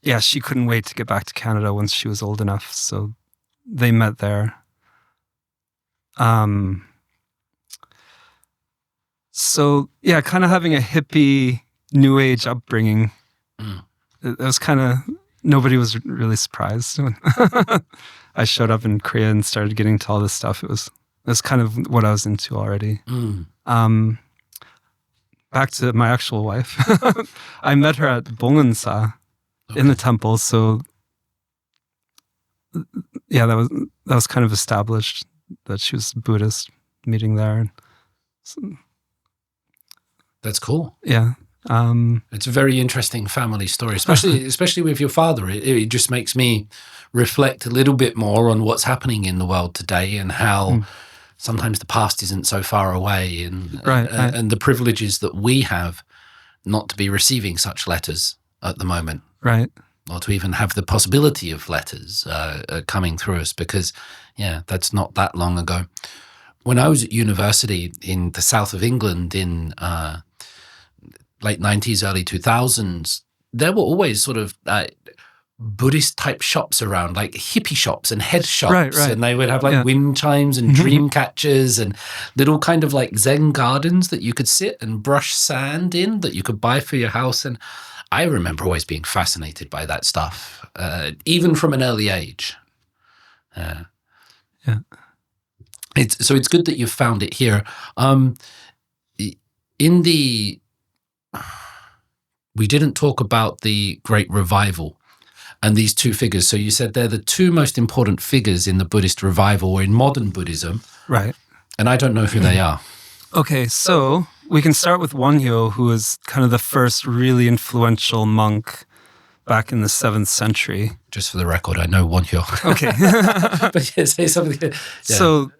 B: yeah, she couldn't wait to get back to Canada once she was old enough. So they met there. So yeah, kind of having a hippie New Age upbringing. It was kind of, nobody was really surprised when I showed up in Korea and started getting to all this stuff. It was kind of what I was into already. Back to my actual wife. I met her at Bongensa in the temple. So yeah, that was kind of established that she was Buddhist, meeting there. So,
A: that's cool.
B: Yeah.
A: It's a very interesting family story, especially with your father. It just makes me reflect a little bit more on what's happening in the world today and how sometimes the past isn't so far away, and and the privileges that we have not to be receiving such letters at the moment.
B: Right.
A: Or to even have the possibility of letters coming through us, because, that's not that long ago. When I was at university in the south of England in late 90s, early 2000s, there were always sort of Buddhist-type shops around, like hippie shops and head shops.
B: Right.
A: And they would have like wind chimes and dream catchers and little kind of like Zen gardens that you could sit and brush sand in that you could buy for your house. And I remember always being fascinated by that stuff, even from an early age. It's good that you've found it here. We didn't talk about the Great Revival and these two figures. So you said they're the two most important figures in the Buddhist revival or in modern Buddhism.
B: Right.
A: And I don't know who they are.
B: Okay, so we can start with Gyeongheo, who was kind of the first really influential monk back in the 7th century.
A: Just for the record, I know Gyeongheo.
B: Okay.
A: But say something. Yeah.
B: So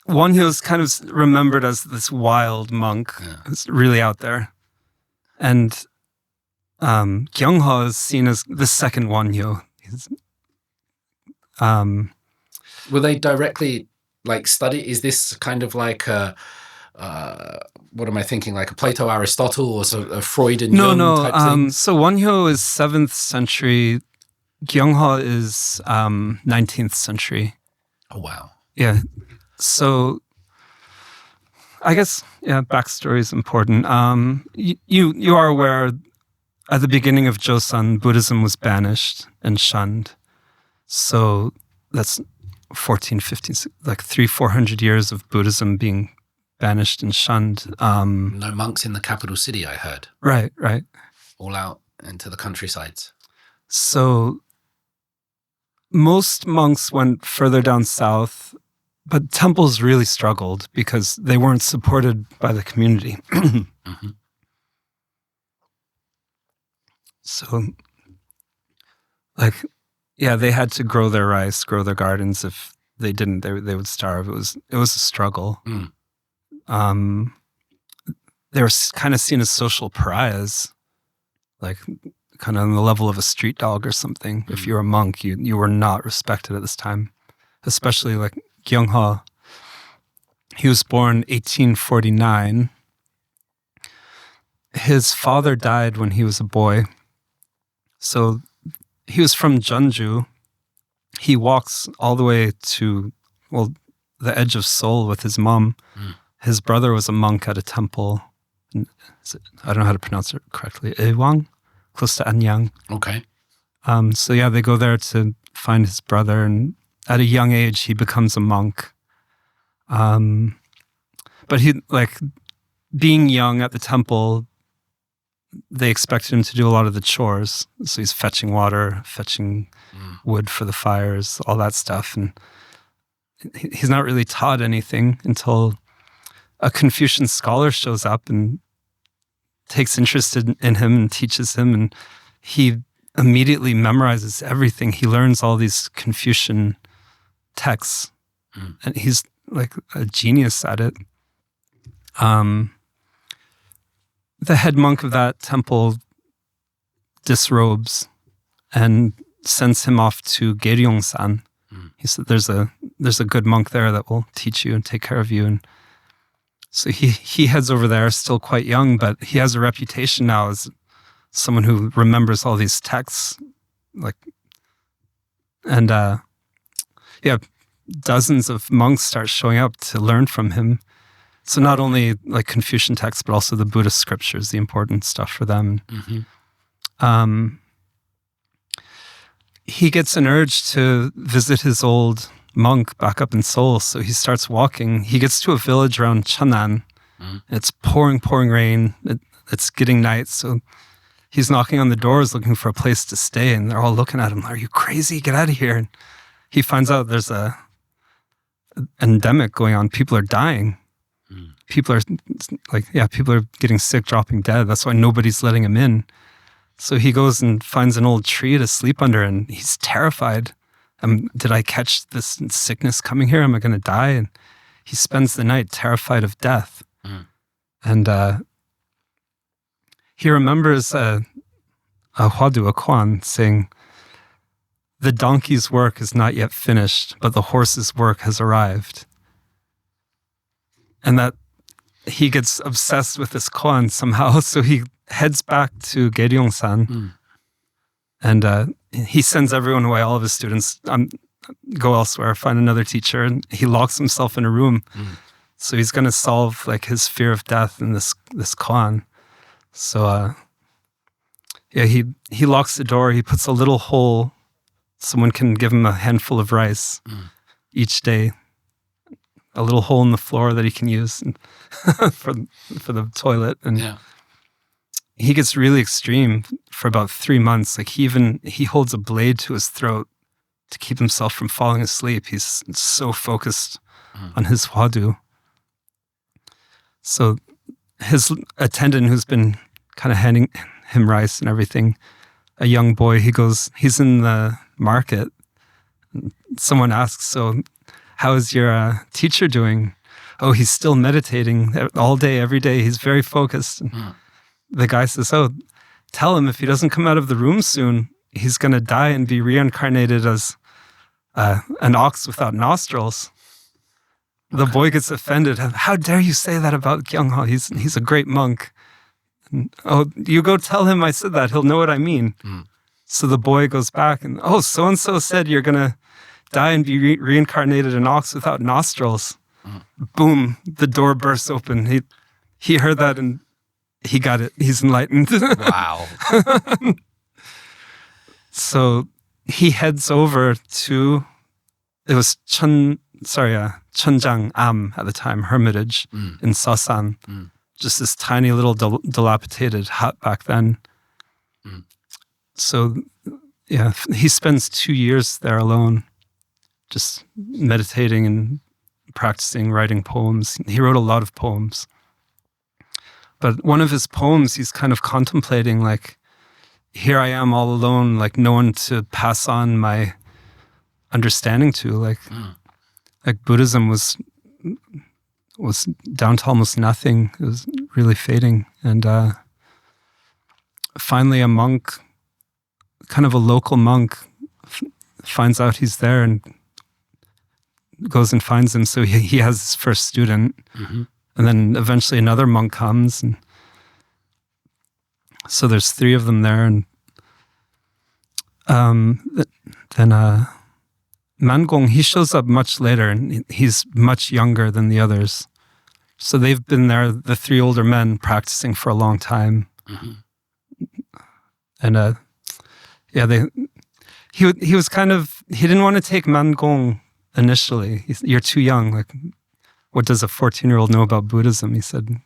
B: Gyeongheo is kind of remembered as this wild monk who's really out there. And Gyeongheo is seen as the second Gyeongheo.
A: Were they directly study? Is this kind of like a what am I thinking? Like a Plato, Aristotle, or sort of a Freud and Jung type thing?
B: So Gyeongheo is 7th century. Gyeongheo is 19th century.
A: Oh wow!
B: Yeah. So I guess backstory is important. You are aware at the beginning of Joseon, Buddhism was banished and shunned. So that's 14, 15, like 300-400 years of Buddhism being banished and shunned.
A: No monks in the capital city, I heard.
B: Right.
A: All out into the countrysides.
B: So most monks went further down south, but temples really struggled because they weren't supported by the community. So, they had to grow their rice, grow their gardens. If they didn't, they would starve. It was a struggle. They were kind of seen as social pariahs, like kind of on the level of a street dog or something. If you were a monk, you were not respected at this time, especially like Gyeongheo. He was born 1849. His father died when he was a boy. So he was from Jeonju. He walks all the way to, the edge of Seoul with his mom. His brother was a monk at a temple. I don't know how to pronounce it correctly. Ewang, close to Hanyang.
A: Okay.
B: They go there to find his brother, and at a young age, he becomes a monk. But he, being young at the temple, they expected him to do a lot of the chores. So he's fetching water, fetching wood for the fires, all that stuff. And he's not really taught anything until a Confucian scholar shows up and takes interest in him and teaches him. And he immediately memorizes everything. He learns all these Confucian texts. And he's like a genius at it. The head monk of that temple disrobes and sends him off to Gyeongsan. He said, "There's a good monk there that will teach you and take care of you." And so he heads over there, still quite young, but he has a reputation now as someone who remembers all these texts, dozens of monks start showing up to learn from him. So not only Confucian texts, but also the Buddhist scriptures, the important stuff for them. He gets an urge to visit his old monk back up in Seoul, so he starts walking. He gets to a village around Cheonan. It's pouring rain. It's getting night, so he's knocking on the doors looking for a place to stay, and they're all looking at him. "Are you crazy? Get out of here." And he finds out there's an endemic going on. People are dying. people are people are getting sick, dropping dead. That's why nobody's letting him in. So he goes and finds an old tree to sleep under, and he's terrified. Did I catch this sickness coming here? Am I going to die? And he spends the night terrified of death. And he remembers a Hwadu, a Kwan, saying, "The donkey's work is not yet finished, but the horse's work has arrived." And that he gets obsessed with this Kwan somehow, so he heads back to Gyeongheo, and he sends everyone away, all of his students, go elsewhere, find another teacher, and he locks himself in a room. So he's going to solve like his fear of death in this Kwan. So he locks the door. He puts a little hole. Someone can give him a handful of rice each day. A little hole in the floor that he can use for the toilet. And he gets really extreme for about 3 months. Like he holds a blade to his throat to keep himself from falling asleep. He's so focused on his Hwadu. So his attendant, who's been kind of handing him rice and everything, a young boy, he's in the market. Someone asks, "So how is your teacher doing?" "Oh, he's still meditating all day, every day. He's very focused." The guy says, "Oh, tell him if he doesn't come out of the room soon, he's going to die and be reincarnated as an ox without nostrils." The boy gets offended. "How dare you say that about Gyeongheo? He's a great monk." "Oh, you go tell him I said that. He'll know what I mean." So the boy goes back and, "Oh, so-and-so said you're going to die and be reincarnated an ox without nostrils." Boom, the door bursts open. He heard that and he got it. He's enlightened.
A: Wow.
B: So he heads over to, it was Cheonjang Am at the time, hermitage in Seosan. Just this tiny little dilapidated hut back then. So he spends 2 years there alone, just meditating and practicing writing poems. He wrote a lot of poems. But one of his poems, he's kind of contemplating, like, here I am all alone, like no one to pass on my understanding to. Like Buddhism was down to almost nothing. It was really fading. And finally a monk, kind of a local monk, finds out he's there and goes and finds him. So he has his first student. And then eventually another monk comes. And so there's 3 of them there. And then Mangong, he shows up much later, and he's much younger than the others. So they've been there, the 3 older men, practicing for a long time. And he was kind of, he didn't want to take Mangong initially. You're too young. Like, what does a 14-year-old know about Buddhism? He said,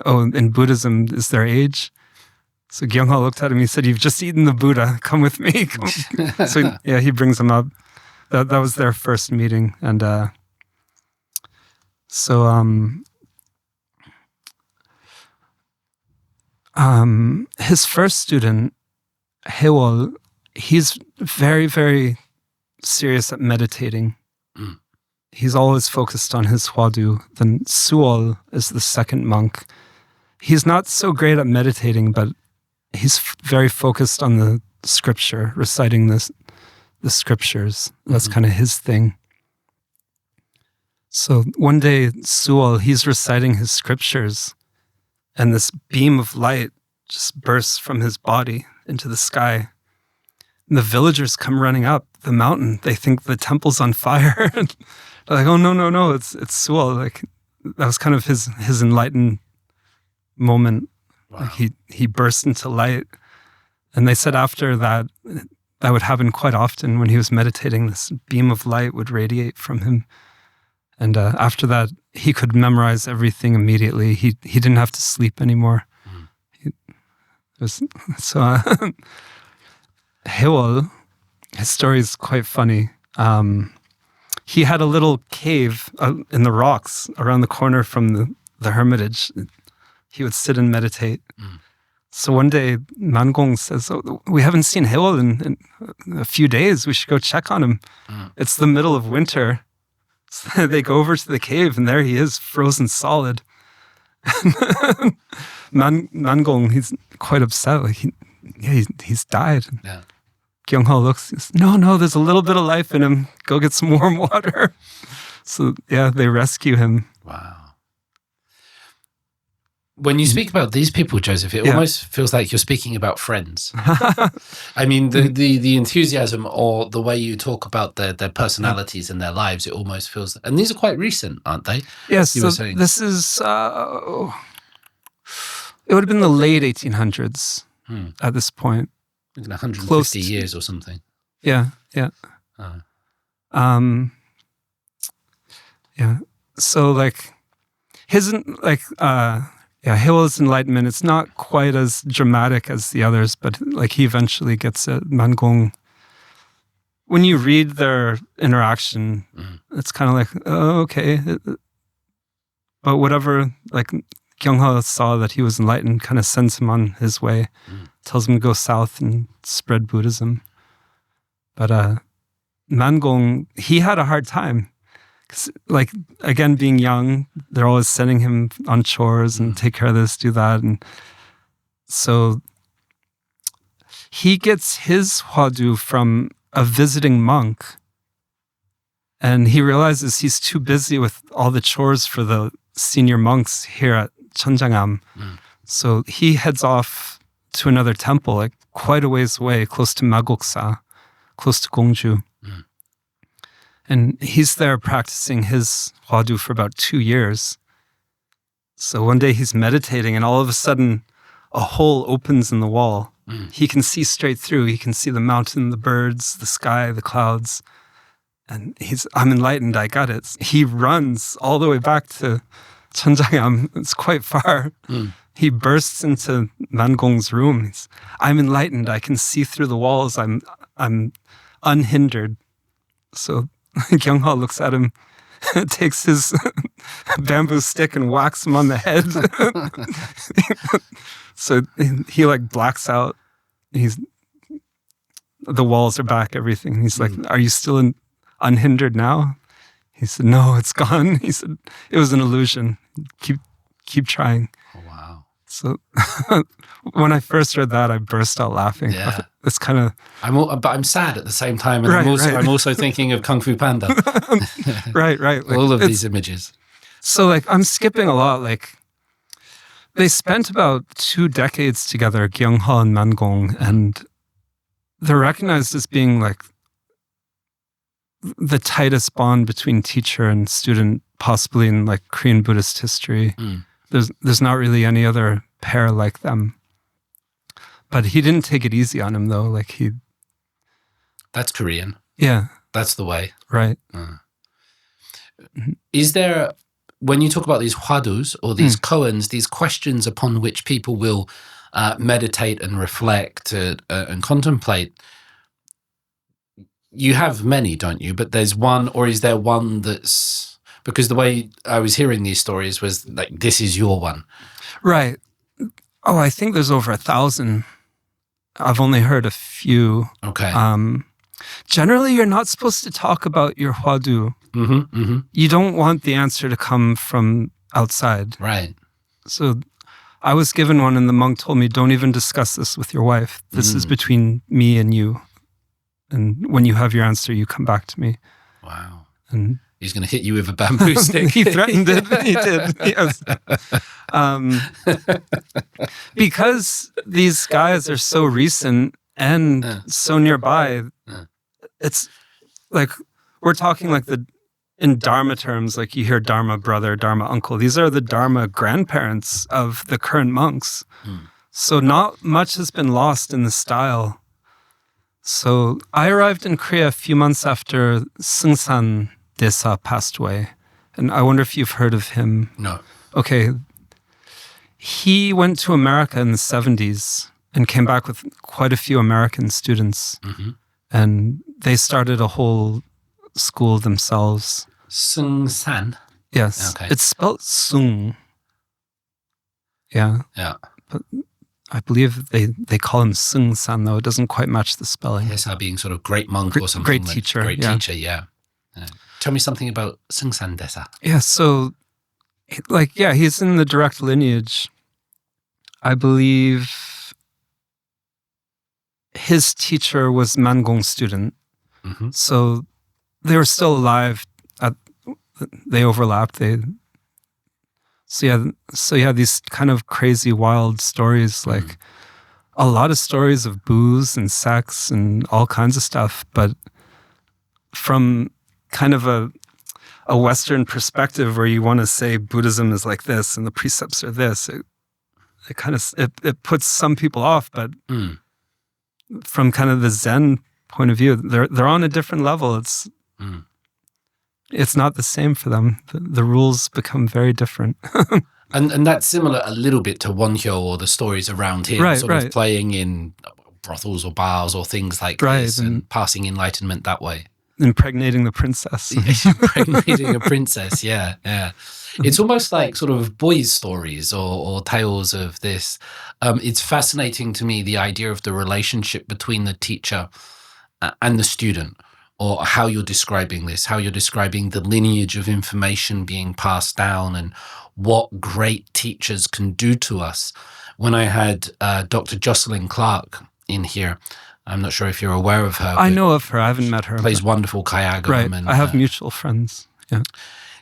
B: "Oh, in Buddhism, is there age?" So Gyeongheo looked at him. He said, "You've just eaten the Buddha. Come with me." So he brings him up. That was their first meeting, and his first student, Haewol, he's very, very serious at meditating. He's always focused on his Hwadu. Then Suol is the second monk. He's not so great at meditating, but he's very focused on the scripture, reciting the scriptures. That's kind of his thing. So one day, Suol, he's reciting his scriptures, and this beam of light just bursts from his body into the sky. And the villagers come running up the mountain. They think the temple's on fire. They're like, "Oh, no, it's Suol." Like, that was kind of his enlightened moment.
A: Wow.
B: Like he burst into light. And they said after that would happen quite often when he was meditating. This beam of light would radiate from him. And after that, he could memorize everything immediately. He didn't have to sleep anymore. Haewol, his story is quite funny. He had a little cave in the rocks around the corner from the hermitage. He would sit and meditate. So one day, Mangong says, "Oh, we haven't seen Seoul in a few days. We should go check on him." It's the middle of winter. So they go over to the cave, and there he is, frozen solid. Mangong, he's quite upset. Like he's died.
A: Yeah.
B: Gyeongheo looks, says, no, there's a little bit of life in him. Go get some warm water. So yeah, they rescue him.
A: Wow. When you speak about these people, Joseph, it almost feels like you're speaking about friends. I mean, the enthusiasm or the way you talk about their personalities and their lives, it almost feels... And these are quite recent, aren't they?
B: Yes, so this is... it would have been the late 1800s at this point.
A: 150 years or something.
B: Yeah. Yeah. So like Hill's enlightenment, it's not quite as dramatic as the others, but like he eventually gets it. Mangong, when you read their interaction, it's kind of like, oh, okay. But whatever, like Gyeongheo saw that he was enlightened, kind of sends him on his way, tells him to go south and spread Buddhism. But Mangong, he had a hard time. Like, again, being young, they're always sending him on chores and take care of this, do that. And so he gets his Hwadu from a visiting monk. And he realizes he's too busy with all the chores for the senior monks here at Cheonjanam. So he heads off to another temple, like quite a ways away, close to Magoksa, close to Gongju. And he's there practicing his Hwadu for about 2 years. So one day he's meditating and all of a sudden a hole opens in the wall. He can see straight through. He can see the mountain, the birds, the sky, the clouds. And I'm enlightened, I got it. He runs all the way back to Cheonjanam. It's quite far. He bursts into Mangong's room. I'm enlightened. I can see through the walls. I'm unhindered. So Gyeongheo looks at him, takes his bamboo stick and whacks him on the head. So he like blacks out. The walls are back, everything. He's like, "Are you still unhindered now?" He said, "No, it's gone." He said, "It was an illusion. Keep trying."
A: Oh, wow.
B: So when I first read that, I burst out laughing.
A: Yeah.
B: It's kind of...
A: But I'm sad at the same time. And I'm also thinking of Kung Fu Panda.
B: Right. Like,
A: all of these images.
B: So like, I'm skipping a lot. Like, they spent about 2 decades together, Gyeongheo and Mangong, and they're recognized as being like the tightest bond between teacher and student, possibly in like Korean Buddhist history. There's not really any other pair like them. But he didn't take it easy on him, though. Like
A: That's Korean.
B: Yeah.
A: That's the way.
B: Right.
A: Is there, when you talk about these Hwadus or these koans, these questions upon which people will meditate and reflect and contemplate, you have many, don't you? But there's one, or is there one that's... Because the way I was hearing these stories was like, this is your one.
B: Right. Oh, I think there's over 1,000. I've only heard a few.
A: Okay.
B: Generally, you're not supposed to talk about your Hwadu. You don't want the answer to come from outside.
A: Right.
B: So I was given one and the monk told me, don't even discuss this with your wife. This is between me and you. And when you have your answer, you come back to me.
A: Wow.
B: And
A: he's going to hit you with a bamboo stick.
B: He threatened it. He did. Yes. Because these guys are so recent and so nearby, it's like we're talking like in Dharma terms, like you hear Dharma brother, Dharma uncle. These are the Dharma grandparents of the current monks. So not much has been lost in the style. So I arrived in Korea a few months after Seosan Desa passed away. And I wonder if you've heard of him.
A: No.
B: Okay. He went to America in the 70s and came back with quite a few American students. And they started a whole school themselves.
A: Seosan?
B: Yes.
A: Okay.
B: It's spelled Sung. Yeah.
A: Yeah.
B: But I believe they call him Seosan, though. It doesn't quite match the spelling.
A: Hesa being sort of great monk or something.
B: Great teacher.
A: Great teacher, yeah. Tell me something about Seosan desa.
B: Yeah, so, he's in the direct lineage. I believe his teacher was Mangong's student.
A: Mm-hmm.
B: So they were still alive. They overlapped. So you have these kind of crazy, wild stories, like a lot of stories of booze and sex and all kinds of stuff. But from kind of a Western perspective, where you want to say Buddhism is like this and the precepts are this, it puts some people off. But from kind of the Zen point of view, they're on a different level. It's not the same for them. The rules become very different.
A: and that's similar a little bit to Gyeongheo or the stories around him, of playing in brothels or bars or things like this and passing enlightenment that way.
B: Impregnating the princess.
A: Impregnating a princess, yeah. It's almost like sort of boys' stories or tales of this. It's fascinating to me, the idea of the relationship between the teacher and the student, or how you're describing this, how you're describing the lineage of information being passed down and what great teachers can do to us. When I had Dr. Jocelyn Clark in here, I'm not sure if you're aware of her.
B: I know of her. I haven't met her.
A: Plays wonderful kayagam.
B: Right.
A: And,
B: I have mutual friends. Yeah.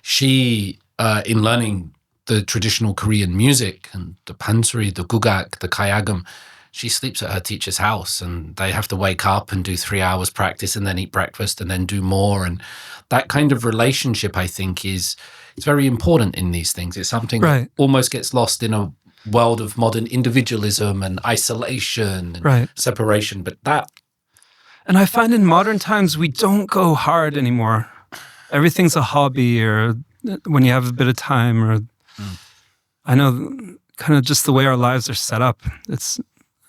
A: She, in learning the traditional Korean music and the pansori, the gugak, the kayagam, she sleeps at her teacher's house and they have to wake up and do 3 hours practice and then eat breakfast and then do more. And that kind of relationship, I think, it's very important in these things. It's something that almost gets lost in a world of modern individualism and isolation and separation. But
B: and I find in modern times, we don't go hard anymore. Everything's a hobby, or when you have a bit of time, or I know kind of just the way our lives are set up.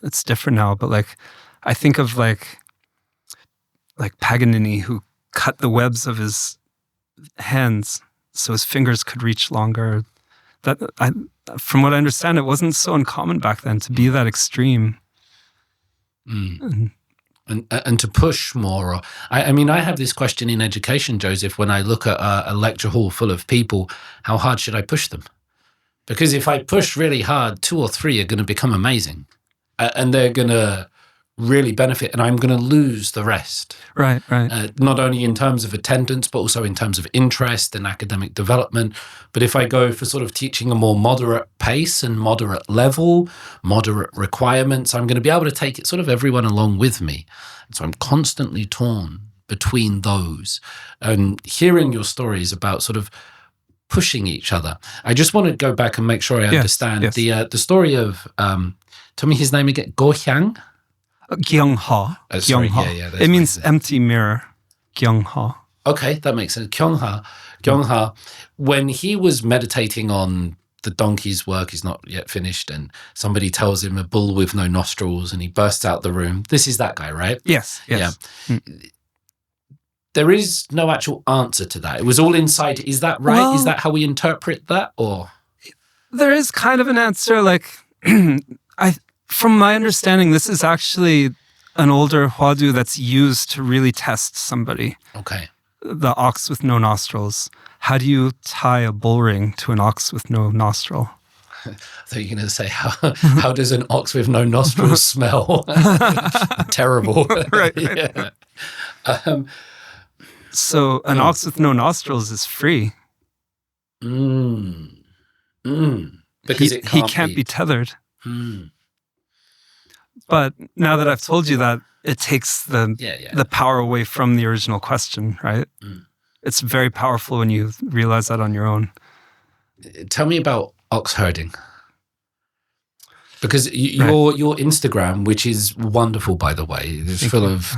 B: It's different now, but I think of like Paganini, who cut the webs of his hands so his fingers could reach longer. From what I understand, it wasn't so uncommon back then to be that extreme.
A: And to push more. I mean, I have this question in education, Joseph, when I look at a lecture hall full of people, how hard should I push them? Because if I push really hard, 2 or 3 are going to become amazing. And they're going to really benefit, and I'm going to lose the rest.
B: Right.
A: Not only in terms of attendance, but also in terms of interest and academic development. But if I go for sort of teaching a more moderate pace and moderate level, moderate requirements, I'm going to be able to take it sort of everyone along with me. And so I'm constantly torn between those. And hearing your stories about sort of pushing each other, I just want to go back and make sure I understand the story of... tell me his name again. Daehaeng?
B: Gyeongheo.
A: Gyeongheo.
B: It means empty mirror. Gyeongheo.
A: Okay, that makes sense. Gyeongheo. When he was meditating on the donkey's work is not yet finished, and somebody tells him a bull with no nostrils, and he bursts out the room. This is that guy, right?
B: Yes.
A: Yeah. There is no actual answer to that. It was all inside. Is that right? Well, is that how we interpret that, or?
B: There is kind of an answer. From my understanding, this is actually an older Hwadu that's used to really test somebody.
A: Okay.
B: The ox with no nostrils. How do you tie a bull ring to an ox with no nostril?
A: I thought you were going to say, how does an ox with no nostrils smell? Terrible.
B: Right.
A: Yeah.
B: So an ox with no nostrils is free.
A: Because
B: he can't be tethered. But now that I've told you that, it takes the power away from the original question, right? It's very powerful when you realize that on your own.
A: Tell me about ox herding. Because your Instagram, which is wonderful, by the way, is full of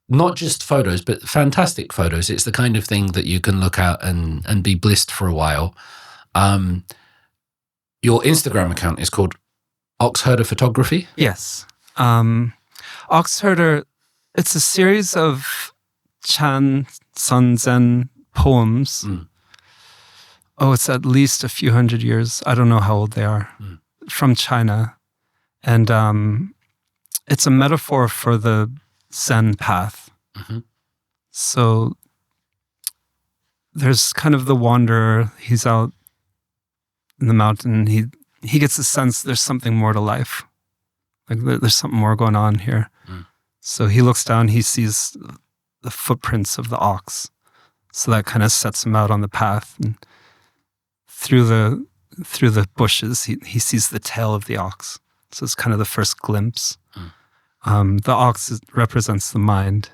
A: not just photos, but fantastic photos. It's the kind of thing that you can look at and be blissed for a while. Your Instagram account is called Ox Herder Photography?
B: Yes. Ox Herder, it's a series of Chan Sun Zen poems Oh, it's at least a few hundred years. I don't know how old they are. From China. And it's a metaphor for the Zen path. So there's kind of the wanderer. He's out in the mountain. He gets a sense there's something more to life. Like there's something more going on here. So he looks down, he sees the footprints of the ox. So that kind of sets him out on the path. And through the bushes, he sees the tail of the ox. So it's kind of the first glimpse. The ox represents the mind.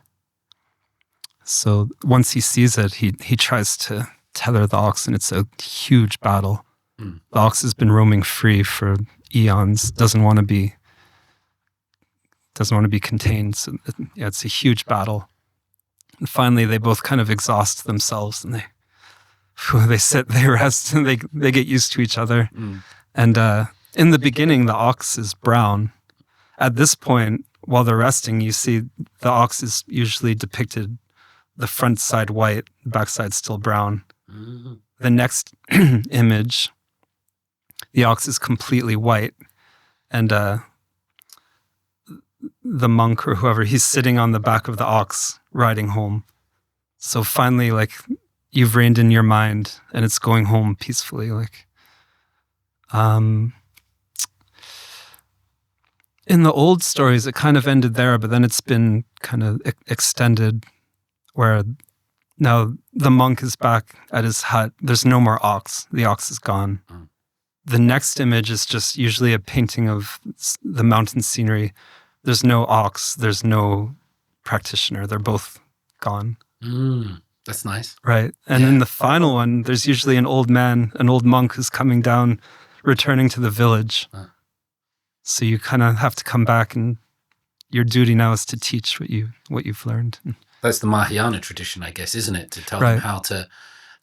B: So once he sees it, he tries to tether the ox, and it's a huge battle. The ox has been roaming free for eons, doesn't want to be contained. So yeah, it's a huge battle. And finally, they both kind of exhaust themselves, and they sit, they rest, and they get used to each other. And in the beginning, the ox is brown. At this point, while they're resting, you see the ox is usually depicted the front side white, the back side still brown. The next image, the ox is completely white, and the monk or whoever, he's sitting on the back of the ox riding home. So finally, like, you've reined in your mind and it's going home peacefully. Like, in the old stories, it kind of ended there, but then it's been kind of extended where now the monk is back at his hut. There's no more ox. The ox is gone. The next image is just usually a painting of the mountain scenery. There's no ox. There's no practitioner. They're both gone.
A: That's nice.
B: Right. And in the final one, there's usually an old man, an old monk who's coming down, returning to the village. So you kind of have to come back, and your duty now is to teach what you've learned.
A: That's the Mahayana tradition, I guess, isn't it? To tell them how to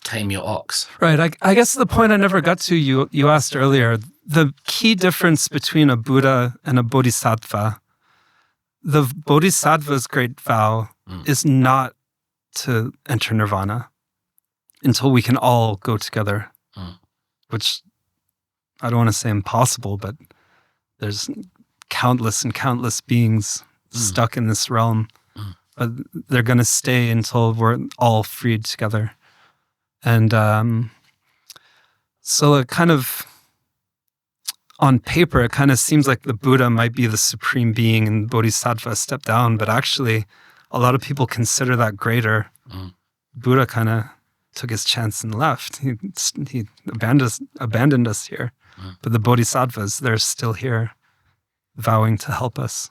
A: tame your ox.
B: Right. I guess the point I never got to, you asked earlier, the key difference between a Buddha and a Bodhisattva, the Bodhisattva's great vow is not to enter nirvana until we can all go together, which I don't want to say impossible, but there's countless and countless beings stuck in this realm, but they're going to stay until we're all freed together. And so it kind of, on paper, it kind of seems like the Buddha might be the supreme being and Bodhisattva stepped down, but actually a lot of people consider that greater. Buddha kind of took his chance and left. He abandoned us here. But the Bodhisattvas, they're still here, vowing to help us.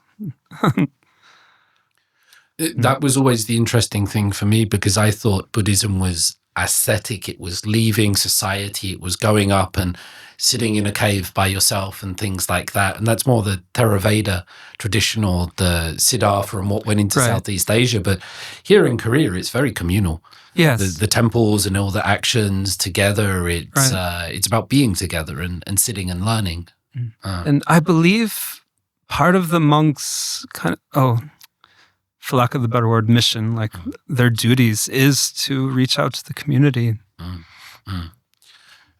A: That was always the interesting thing for me, because I thought Buddhism was ascetic. It was leaving society. It was going up and sitting in a cave by yourself and things like that. And that's more the Theravada tradition, or the Siddhartha and what went into Southeast Asia. But here in Korea, it's very communal.
B: Yes.
A: The temples and all the actions together. It's about being together and sitting and learning.
B: And I believe part of the monks' for lack of the better word, mission, like their duties is to reach out to the community.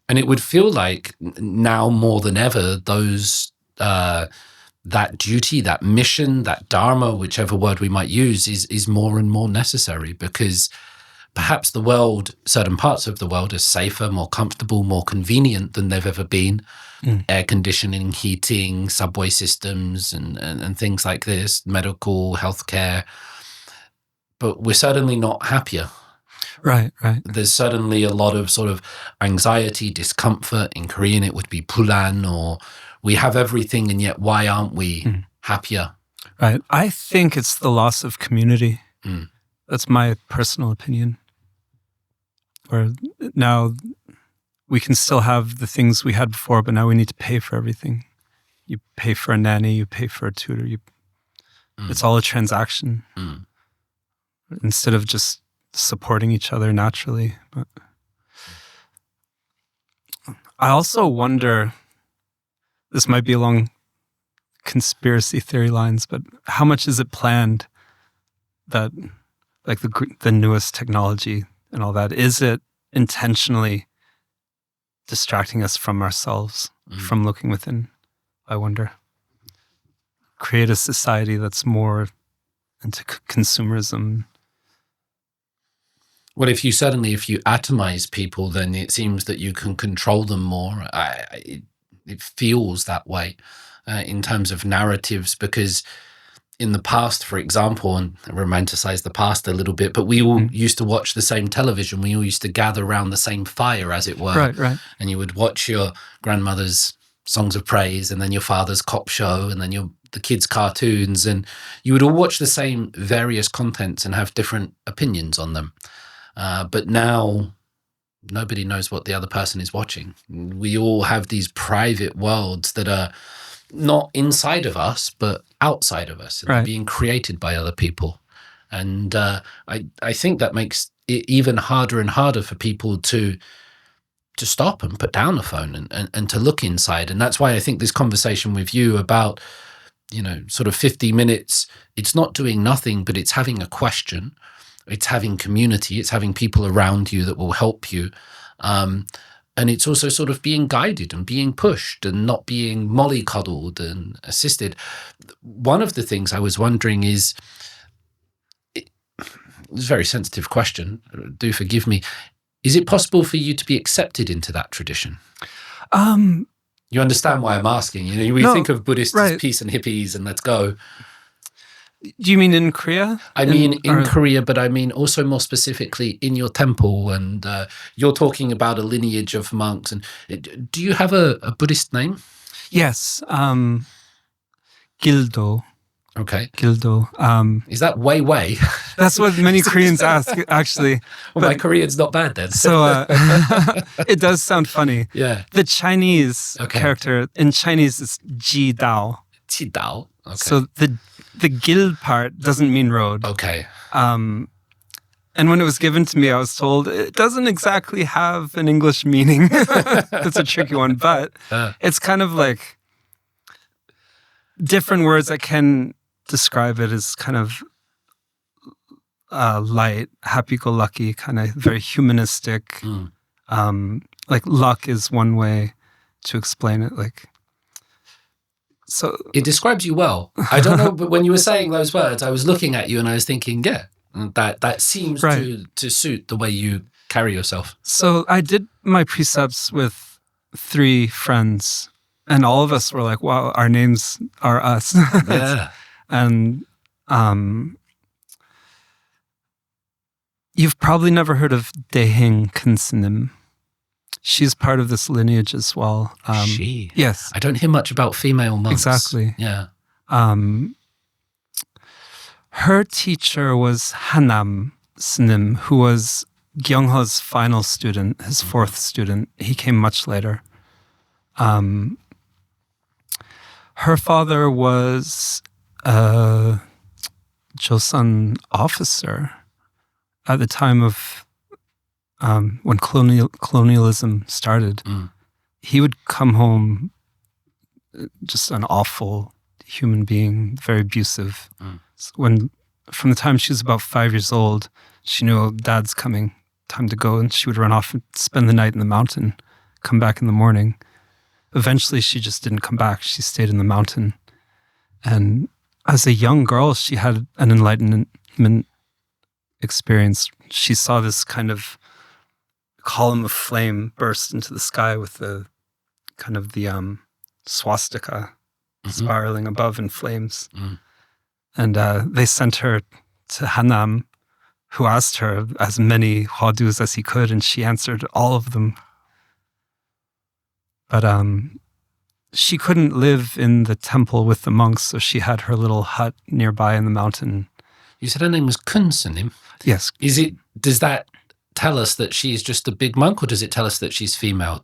A: And it would feel like now more than ever, those that duty, that mission, that dharma, whichever word we might use, is more and more necessary, because perhaps the world, certain parts of the world, are safer, more comfortable, more convenient than they've ever been. Air conditioning, heating, subway systems, and things like this, medical, healthcare. But we're certainly not happier.
B: Right.
A: There's certainly a lot of sort of anxiety, discomfort. In Korean, it would be pulan, or we have everything, and yet why aren't we happier?
B: Right. I think it's the loss of community. That's my personal opinion. Where now we can still have the things we had before, but now we need to pay for everything. You pay for a nanny, you pay for a tutor. It's all a transaction instead of just supporting each other naturally. But I also wonder, this might be along conspiracy theory lines, but how much is it planned that, like the newest technology and all that, is it intentionally distracting us from ourselves, from looking within, I wonder. Create a society that's more into consumerism.
A: Well, if you atomize people, then it seems that you can control them more. It feels that way in terms of narratives, because in the past, for example, and I romanticize the past a little bit, but we all used to watch the same television. We all used to gather around the same fire, as it were.
B: Right.
A: And you would watch your grandmother's songs of praise, and then your father's cop show, and then the kids' cartoons, and you would all watch the same various contents and have different opinions on them. But now nobody knows what the other person is watching. We all have these private worlds that are not inside of us, but outside of us, and they're being created by other people. And I think that makes it even harder and harder for people to stop and put down a phone and to look inside. And that's why I think this conversation with you about, sort of 50 minutes, it's not doing nothing, but it's having a question. It's having community. It's having people around you that will help you. And it's also sort of being guided and being pushed and not being mollycoddled and assisted. One of the things I was wondering is, it's a very sensitive question, do forgive me. Is it possible for you to be accepted into that tradition? You understand why I'm asking? We think of Buddhists as peace and hippies and let's go.
B: Do you mean in Korea?
A: I mean in Korea, but I mean also more specifically in your temple. And you're talking about a lineage of monks. And do you have a Buddhist name?
B: Yes, Gildo.
A: Okay.
B: Gildo.
A: Is that way?
B: That's what many Koreans ask, actually.
A: Well, my Korean's not bad then.
B: So it does sound funny.
A: Yeah.
B: The Chinese character in Chinese is Ji Dao.
A: Ji Dao. Okay.
B: So the gil part doesn't mean road.
A: Okay.
B: And when it was given to me, I was told it doesn't exactly have an English meaning. It's a tricky one, but it's kind of like different words that can describe it as kind of light, happy-go-lucky, kind of very humanistic. Like luck is one way to explain it. So
A: it describes you well. I don't know, but when you were saying those words, I was looking at you and I was thinking, yeah, that seems to suit the way you carry yourself.
B: So I did my precepts with 3 friends, and all of us were like, wow, our names are us.
A: Yeah.
B: And you've probably never heard of Daehaeng Kun Sunim. She's part of this lineage as well.
A: She?
B: Yes.
A: I don't hear much about female monks.
B: Exactly.
A: Yeah.
B: Her teacher was Hanyang Sunim, who was Gyeongheo's final student, his 4th student. He came much later. Her father was a Seosan officer at the time of when colonialism started. He would come home just an awful human being, very abusive. From the time she was about 5 years old, she knew, Dad's coming, time to go, and she would run off and spend the night in the mountain, come back in the morning. Eventually, she just didn't come back. She stayed in the mountain. And as a young girl, she had an enlightenment experience. She saw this kind of column of flame burst into the sky with the kind of the swastika spiraling above in flames. And they sent her to Hanyang, who asked her as many Hwadus as he could, and she answered all of them. But she couldn't live in the temple with the monks, so she had her little hut nearby in the mountain.
A: You said her name was Kun Sunim?
B: Yes.
A: Does that tell us that she's just a big monk, or does it tell us that she's female?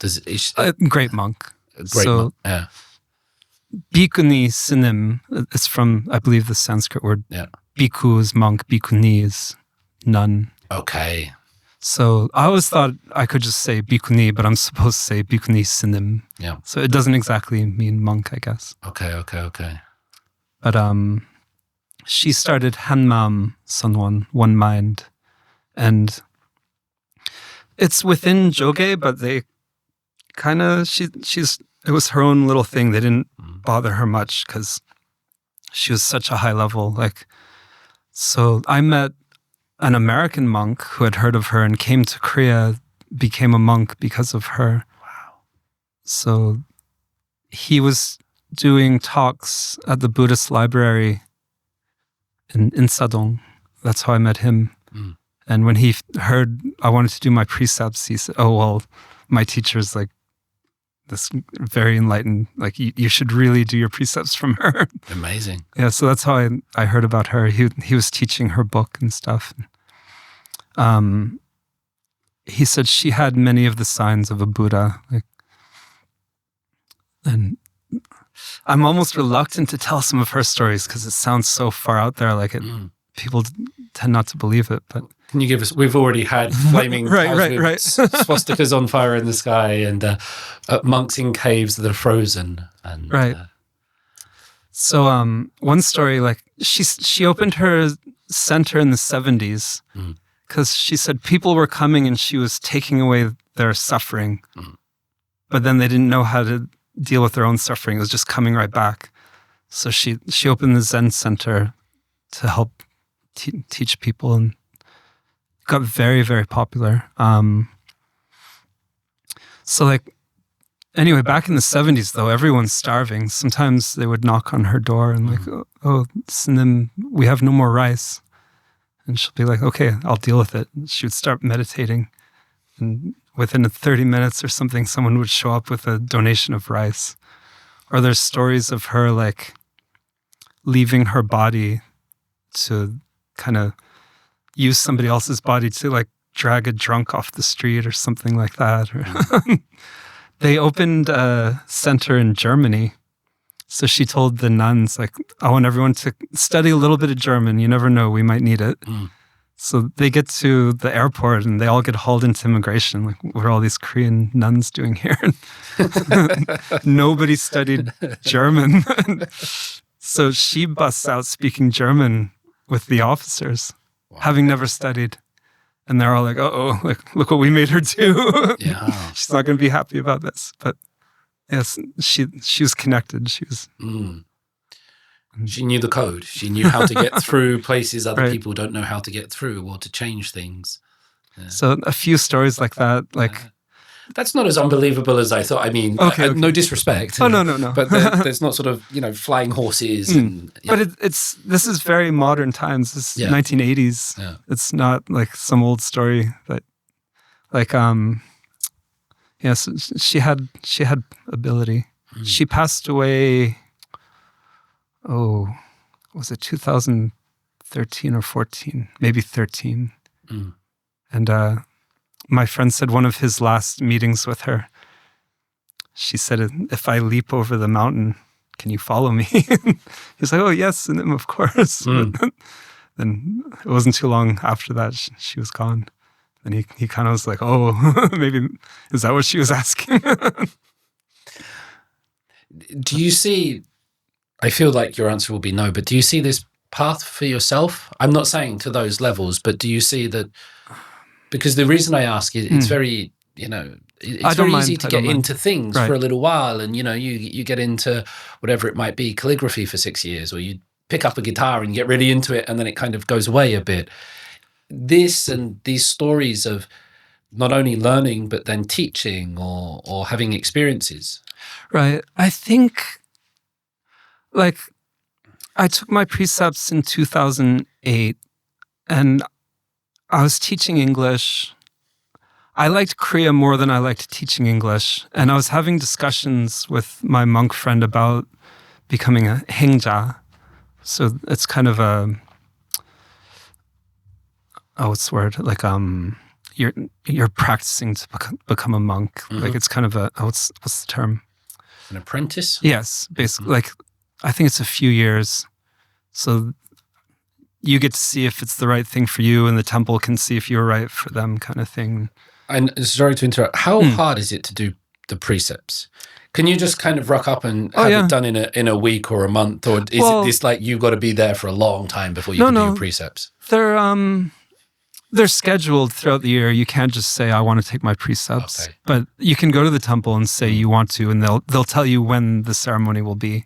B: A great monk.
A: Monk, yeah.
B: Bhikkhuni Sunim, it's from, I believe, the Sanskrit word.
A: Yeah.
B: Bhikkhu is monk, bhikkhuni is nun.
A: Okay.
B: So I always thought I could just say bhikkhuni, but I'm supposed to say Bhikkhuni Sunim.
A: Yeah.
B: So it doesn't exactly mean monk, I guess.
A: Okay.
B: But she started Hanmam Sunwon, one mind. And it's within Joge, but they kind of, it was her own little thing. They didn't bother her much because she was such a high level. Like, so I met an American monk who had heard of her and came to Korea, became a monk because of her.
A: Wow.
B: So he was doing talks at the Buddhist library in Sadong. That's how I met him. And when he heard I wanted to do my precepts, he said, oh, well, my teacher's like this very enlightened, like you should really do your precepts from her.
A: Amazing.
B: Yeah, so that's how I heard about her. He was teaching her book and stuff. He said she had many of the signs of a Buddha. And I'm almost reluctant to tell some of her stories because it sounds so far out there. Like people tend not to believe it. But
A: can you give us? We've already had flaming
B: right.
A: swastikas on fire in the sky, and monks in caves that are frozen. And,
B: right. So one story, like she opened her center in the 70s because she said people were coming and she was taking away their suffering, but then they didn't know how to deal with their own suffering. It was just coming right back. So she opened the Zen center to help teach people, and got very, very popular. So like, anyway, back in the 70s though, everyone's starving. Sometimes they would knock on her door and like, oh, Sunim, we have no more rice. And she'll be like, okay, I'll deal with it. And she would start meditating. And within 30 minutes or something, someone would show up with a donation of rice. Or there's stories of her like leaving her body to kind of use somebody else's body to like drag a drunk off the street or something like that. They opened a center in Germany. So she told the nuns, like, I want everyone to study a little bit of German. You never know, we might need it. So they get to the airport and they all get hauled into immigration. Like, what are all these Korean nuns doing here? Nobody studied German. So she busts out speaking German with the officers, having never studied. And they're all like, uh-oh, like, look what we made her do.
A: Yeah.
B: She's not going to be happy about this. But yes, she was connected. She was...
A: She knew the code. She knew how to get through places other people don't know how to get through, or to change things. Yeah.
B: So a few stories like that, like...
A: That's not as unbelievable as I thought. I mean,
B: okay.
A: No disrespect.
B: Oh, no.
A: But there's not sort of, flying horses. And,
B: But this is very modern times. This is 1980s.
A: Yeah.
B: It's not like some old story that, like, yes, she had ability. She passed away, was it 2013 or 14? Maybe 13. And my friend said one of his last meetings with her, she said, if I leap over the mountain, can you follow me? He's like, oh, yes, and then, of course. Then it wasn't too long after that, she was gone. And he kind of was like, oh, maybe, is that what she was asking?
A: Do you see, I feel like your answer will be no, but do you see this path for yourself? I'm not saying to those levels, but do you see that? Because the reason I ask is it's very, it's very easy to get into things for a little while. And, you get into whatever it might be, calligraphy for 6 years, or you pick up a guitar and get really into it, and then it kind of goes away a bit. This and these stories of not only learning, but then teaching or having experiences.
B: Right. I think, like, I took my precepts in 2008, and I was teaching English. I liked Korea more than I liked teaching English. And I was having discussions with my monk friend about becoming a hengja. So it's kind of a, what's the word? Like, you're practicing to become a monk. Like, it's kind of a, what's the term?
A: An apprentice?
B: Yes, basically. Like, I think it's a few years. So you get to see if it's the right thing for you, and the temple can see if you're right for them, kind of thing.
A: And sorry to interrupt, how hard is it to do the precepts? Can you just kind of rock up and have it done in a week or a month? Or is it this like you've got to be there for a long time before you can do your precepts?
B: They're, they're scheduled throughout the year. You can't just say, I want to take my precepts.
A: Okay.
B: But you can go to the temple and say you want to, and they'll tell you when the ceremony will be.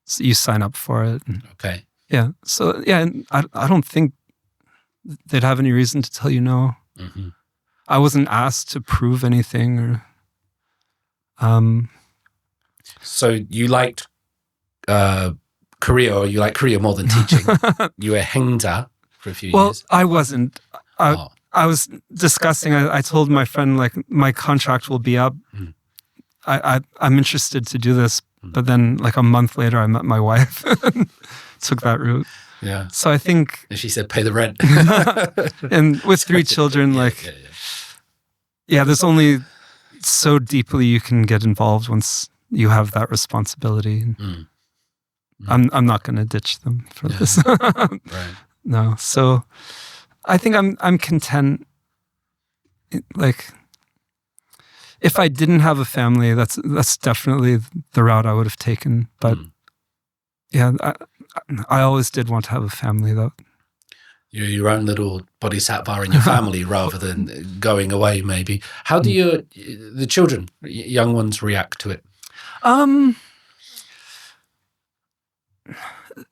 B: So you sign up for it.
A: Okay.
B: Yeah. So, yeah, I don't think they'd have any reason to tell you no.
A: Mm-hmm.
B: I wasn't asked to prove anything or...
A: So you liked Korea, or you like Korea more than teaching? You were Hengda for a few years.
B: Well, I wasn't. I was discussing, I told my friend, like, my contract will be up. I'm interested to do this. But then, like, a month later, I met my wife. Took that route.
A: Yeah.
B: So I think...
A: And she said, pay the rent.
B: And with 3 children, there's only so deeply you can get involved once you have that responsibility. I'm not going to ditch them for this.
A: Right.
B: No. So I think I'm content. Like, if I didn't have a family, that's definitely the route I would have taken. But yeah, I always did want to have a family, though.
A: You're your own little bodhisattva in your family rather than going away, maybe. How do the children, young ones, react to it?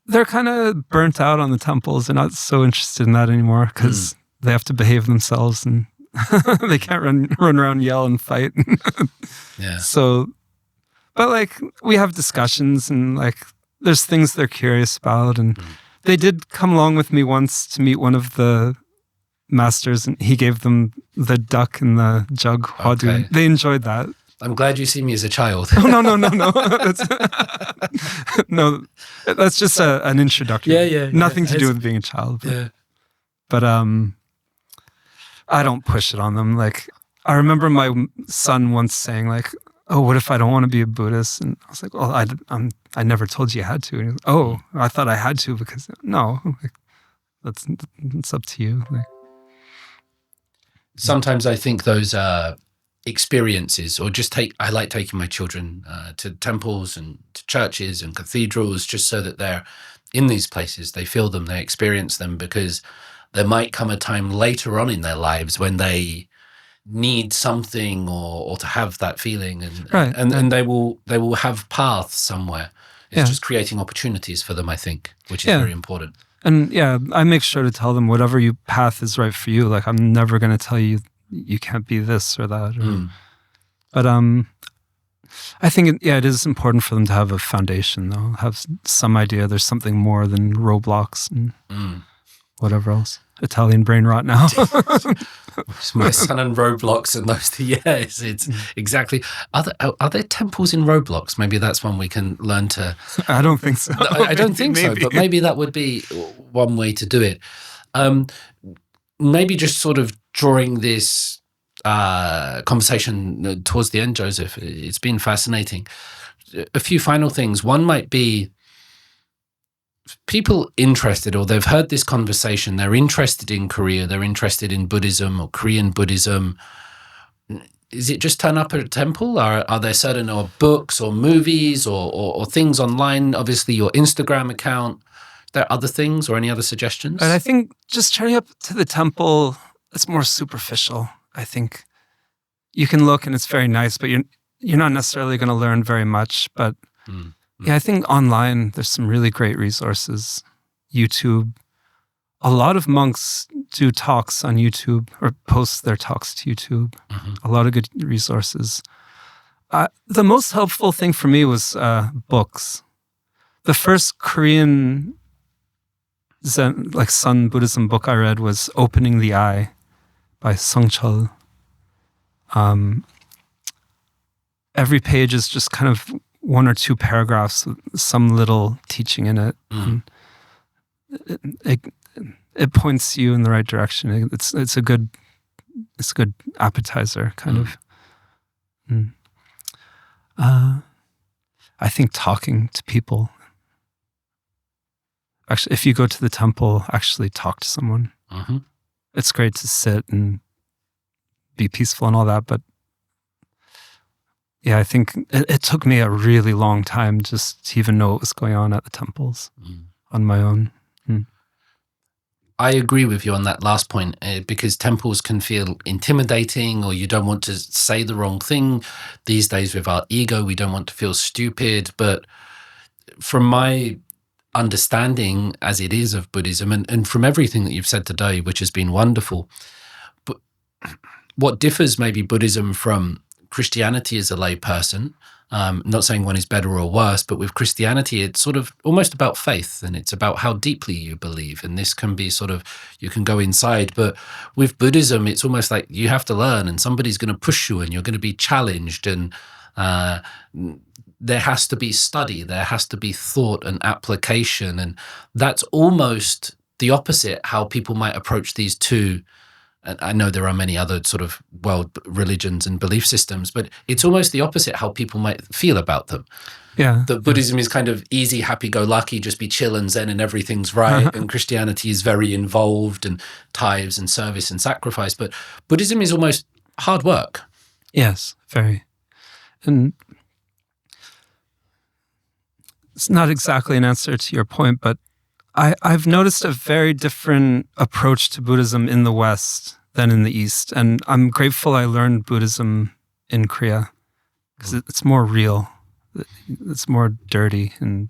B: They're kind of burnt out on the temples. They're not so interested in that anymore because they have to behave themselves and they can't run around, yell, and fight.
A: Yeah.
B: So, but like, we have discussions and like, there's things they're curious about. And they did come along with me once to meet one of the masters, and he gave them the duck and the jug Hwadu.
A: Okay.
B: They enjoyed that.
A: I'm glad you see me as a child.
B: Oh, no. No, that's just an introduction.
A: Yeah.
B: Nothing to do with being a child. But I don't push it on them. Like, I remember my son once saying, like, oh, what if I don't want to be a Buddhist? And I was like, well, I never told you had to. And he was, oh, I thought I had to because, no, like, that's up to you. Like,
A: sometimes I think those experiences, or just I like taking my children to temples and to churches and cathedrals, just so that they're in these places, they feel them, they experience them, because there might come a time later on in their lives when they need something or to have that feeling, and they will have paths somewhere. It's just creating opportunities for them, I think, which is very important.
B: And I make sure to tell them whatever path is right for you. Like, I'm never going to tell you you can't be this or that. But I think it is important for them to have a foundation, though. Have some idea there's something more than Roblox and whatever else. Italian brain rot now.
A: My son and Roblox and those two. Yes, it's exactly. Are there temples in Roblox? Maybe that's one we can learn to.
B: I don't think so.
A: I don't think so, but maybe that would be one way to do it. Maybe just sort of drawing this conversation towards the end, Joseph. It's been fascinating. A few final things. One might be, people interested, or they've heard this conversation, they're interested in Korea, they're interested in Buddhism or Korean Buddhism. Is it just turn up at a temple? Are there certain books or movies or things online? Obviously, your Instagram account. Are there other things or any other suggestions?
B: And I think just turning up to the temple, it's more superficial. I think you can look and it's very nice, but you're not necessarily going to learn very much. But I think online, there's some really great resources. YouTube. A lot of monks do talks on YouTube or post their talks to YouTube. A lot of good resources. The most helpful thing for me was books. The first Korean Zen, like Sun Buddhism book I read was Opening the Eye by Sungchul. Every page is just kind of 1 or 2 paragraphs with some little teaching in it. It points you in the right direction. It's a good appetizer, kind of. I think talking to people. Actually, if you go to the temple, actually talk to someone. It's great to sit and be peaceful and all that, but I think it took me a really long time just to even know what was going on at the temples on my own.
A: I agree with you on that last point, because temples can feel intimidating, or you don't want to say the wrong thing. These days with our ego, we don't want to feel stupid. But from my understanding as it is of Buddhism, and from everything that you've said today, which has been wonderful, but what differs maybe Buddhism from Christianity as a lay person, not saying one is better or worse, but with Christianity, it's sort of almost about faith, and it's about how deeply you believe. And this can be sort of, you can go inside, but with Buddhism, it's almost like you have to learn, and somebody's going to push you, and you're going to be challenged, and there has to be study, there has to be thought and application. And that's almost the opposite how people might approach these two. And I know there are many other sort of world religions and belief systems, but it's almost the opposite how people might feel about them.
B: Yeah.
A: That Buddhism is kind of easy, happy-go-lucky, just be chill and zen and everything's right. And Christianity is very involved, and tithes and service and sacrifice. But Buddhism is almost hard work.
B: Yes, very. And it's not exactly an answer to your point, but I've noticed a very different approach to Buddhism in the West than in the East. And I'm grateful I learned Buddhism in Korea, because it's more real. It's more dirty, and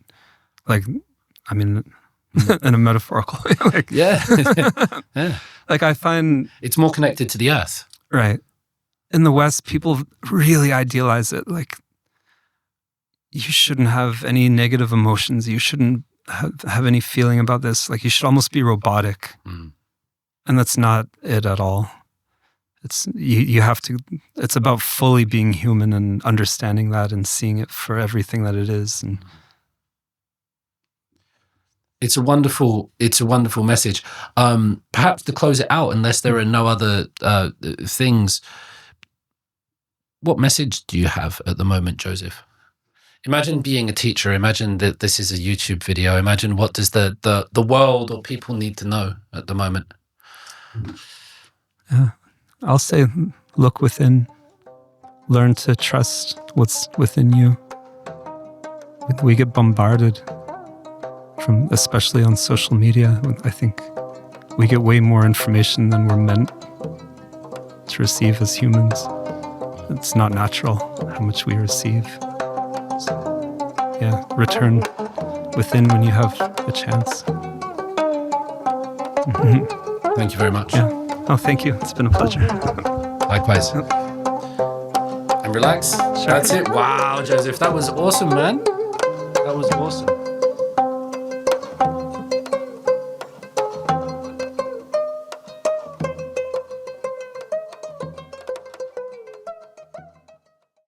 B: like, I mean, in a metaphorical way. Like,
A: yeah.
B: Like, I find
A: it's more connected to the earth.
B: Right. In the West, people really idealize it. Like, you shouldn't have any negative emotions. You shouldn't have any feeling about this. Like, you should almost be robotic. And that's not it at all. It's you have to, it's about fully being human and understanding that and seeing it for everything that it is. And
A: it's a wonderful message. Perhaps to close it out, unless there are no other things, what message do you have at the moment, Joseph? Imagine being a teacher. Imagine that this is a YouTube video. Imagine, what does the world or people need to know at the moment?
B: Yeah, I'll say, look within. Learn to trust what's within you. We get bombarded from, especially on social media. I think we get way more information than we're meant to receive as humans. It's not natural how much we receive. So, yeah, return within when you have a chance.
A: Thank you very much.
B: Yeah. Oh, thank you. It's been a pleasure.
A: Likewise. And relax. Sure. That's it. Wow, Joseph, that was awesome, man. That was awesome.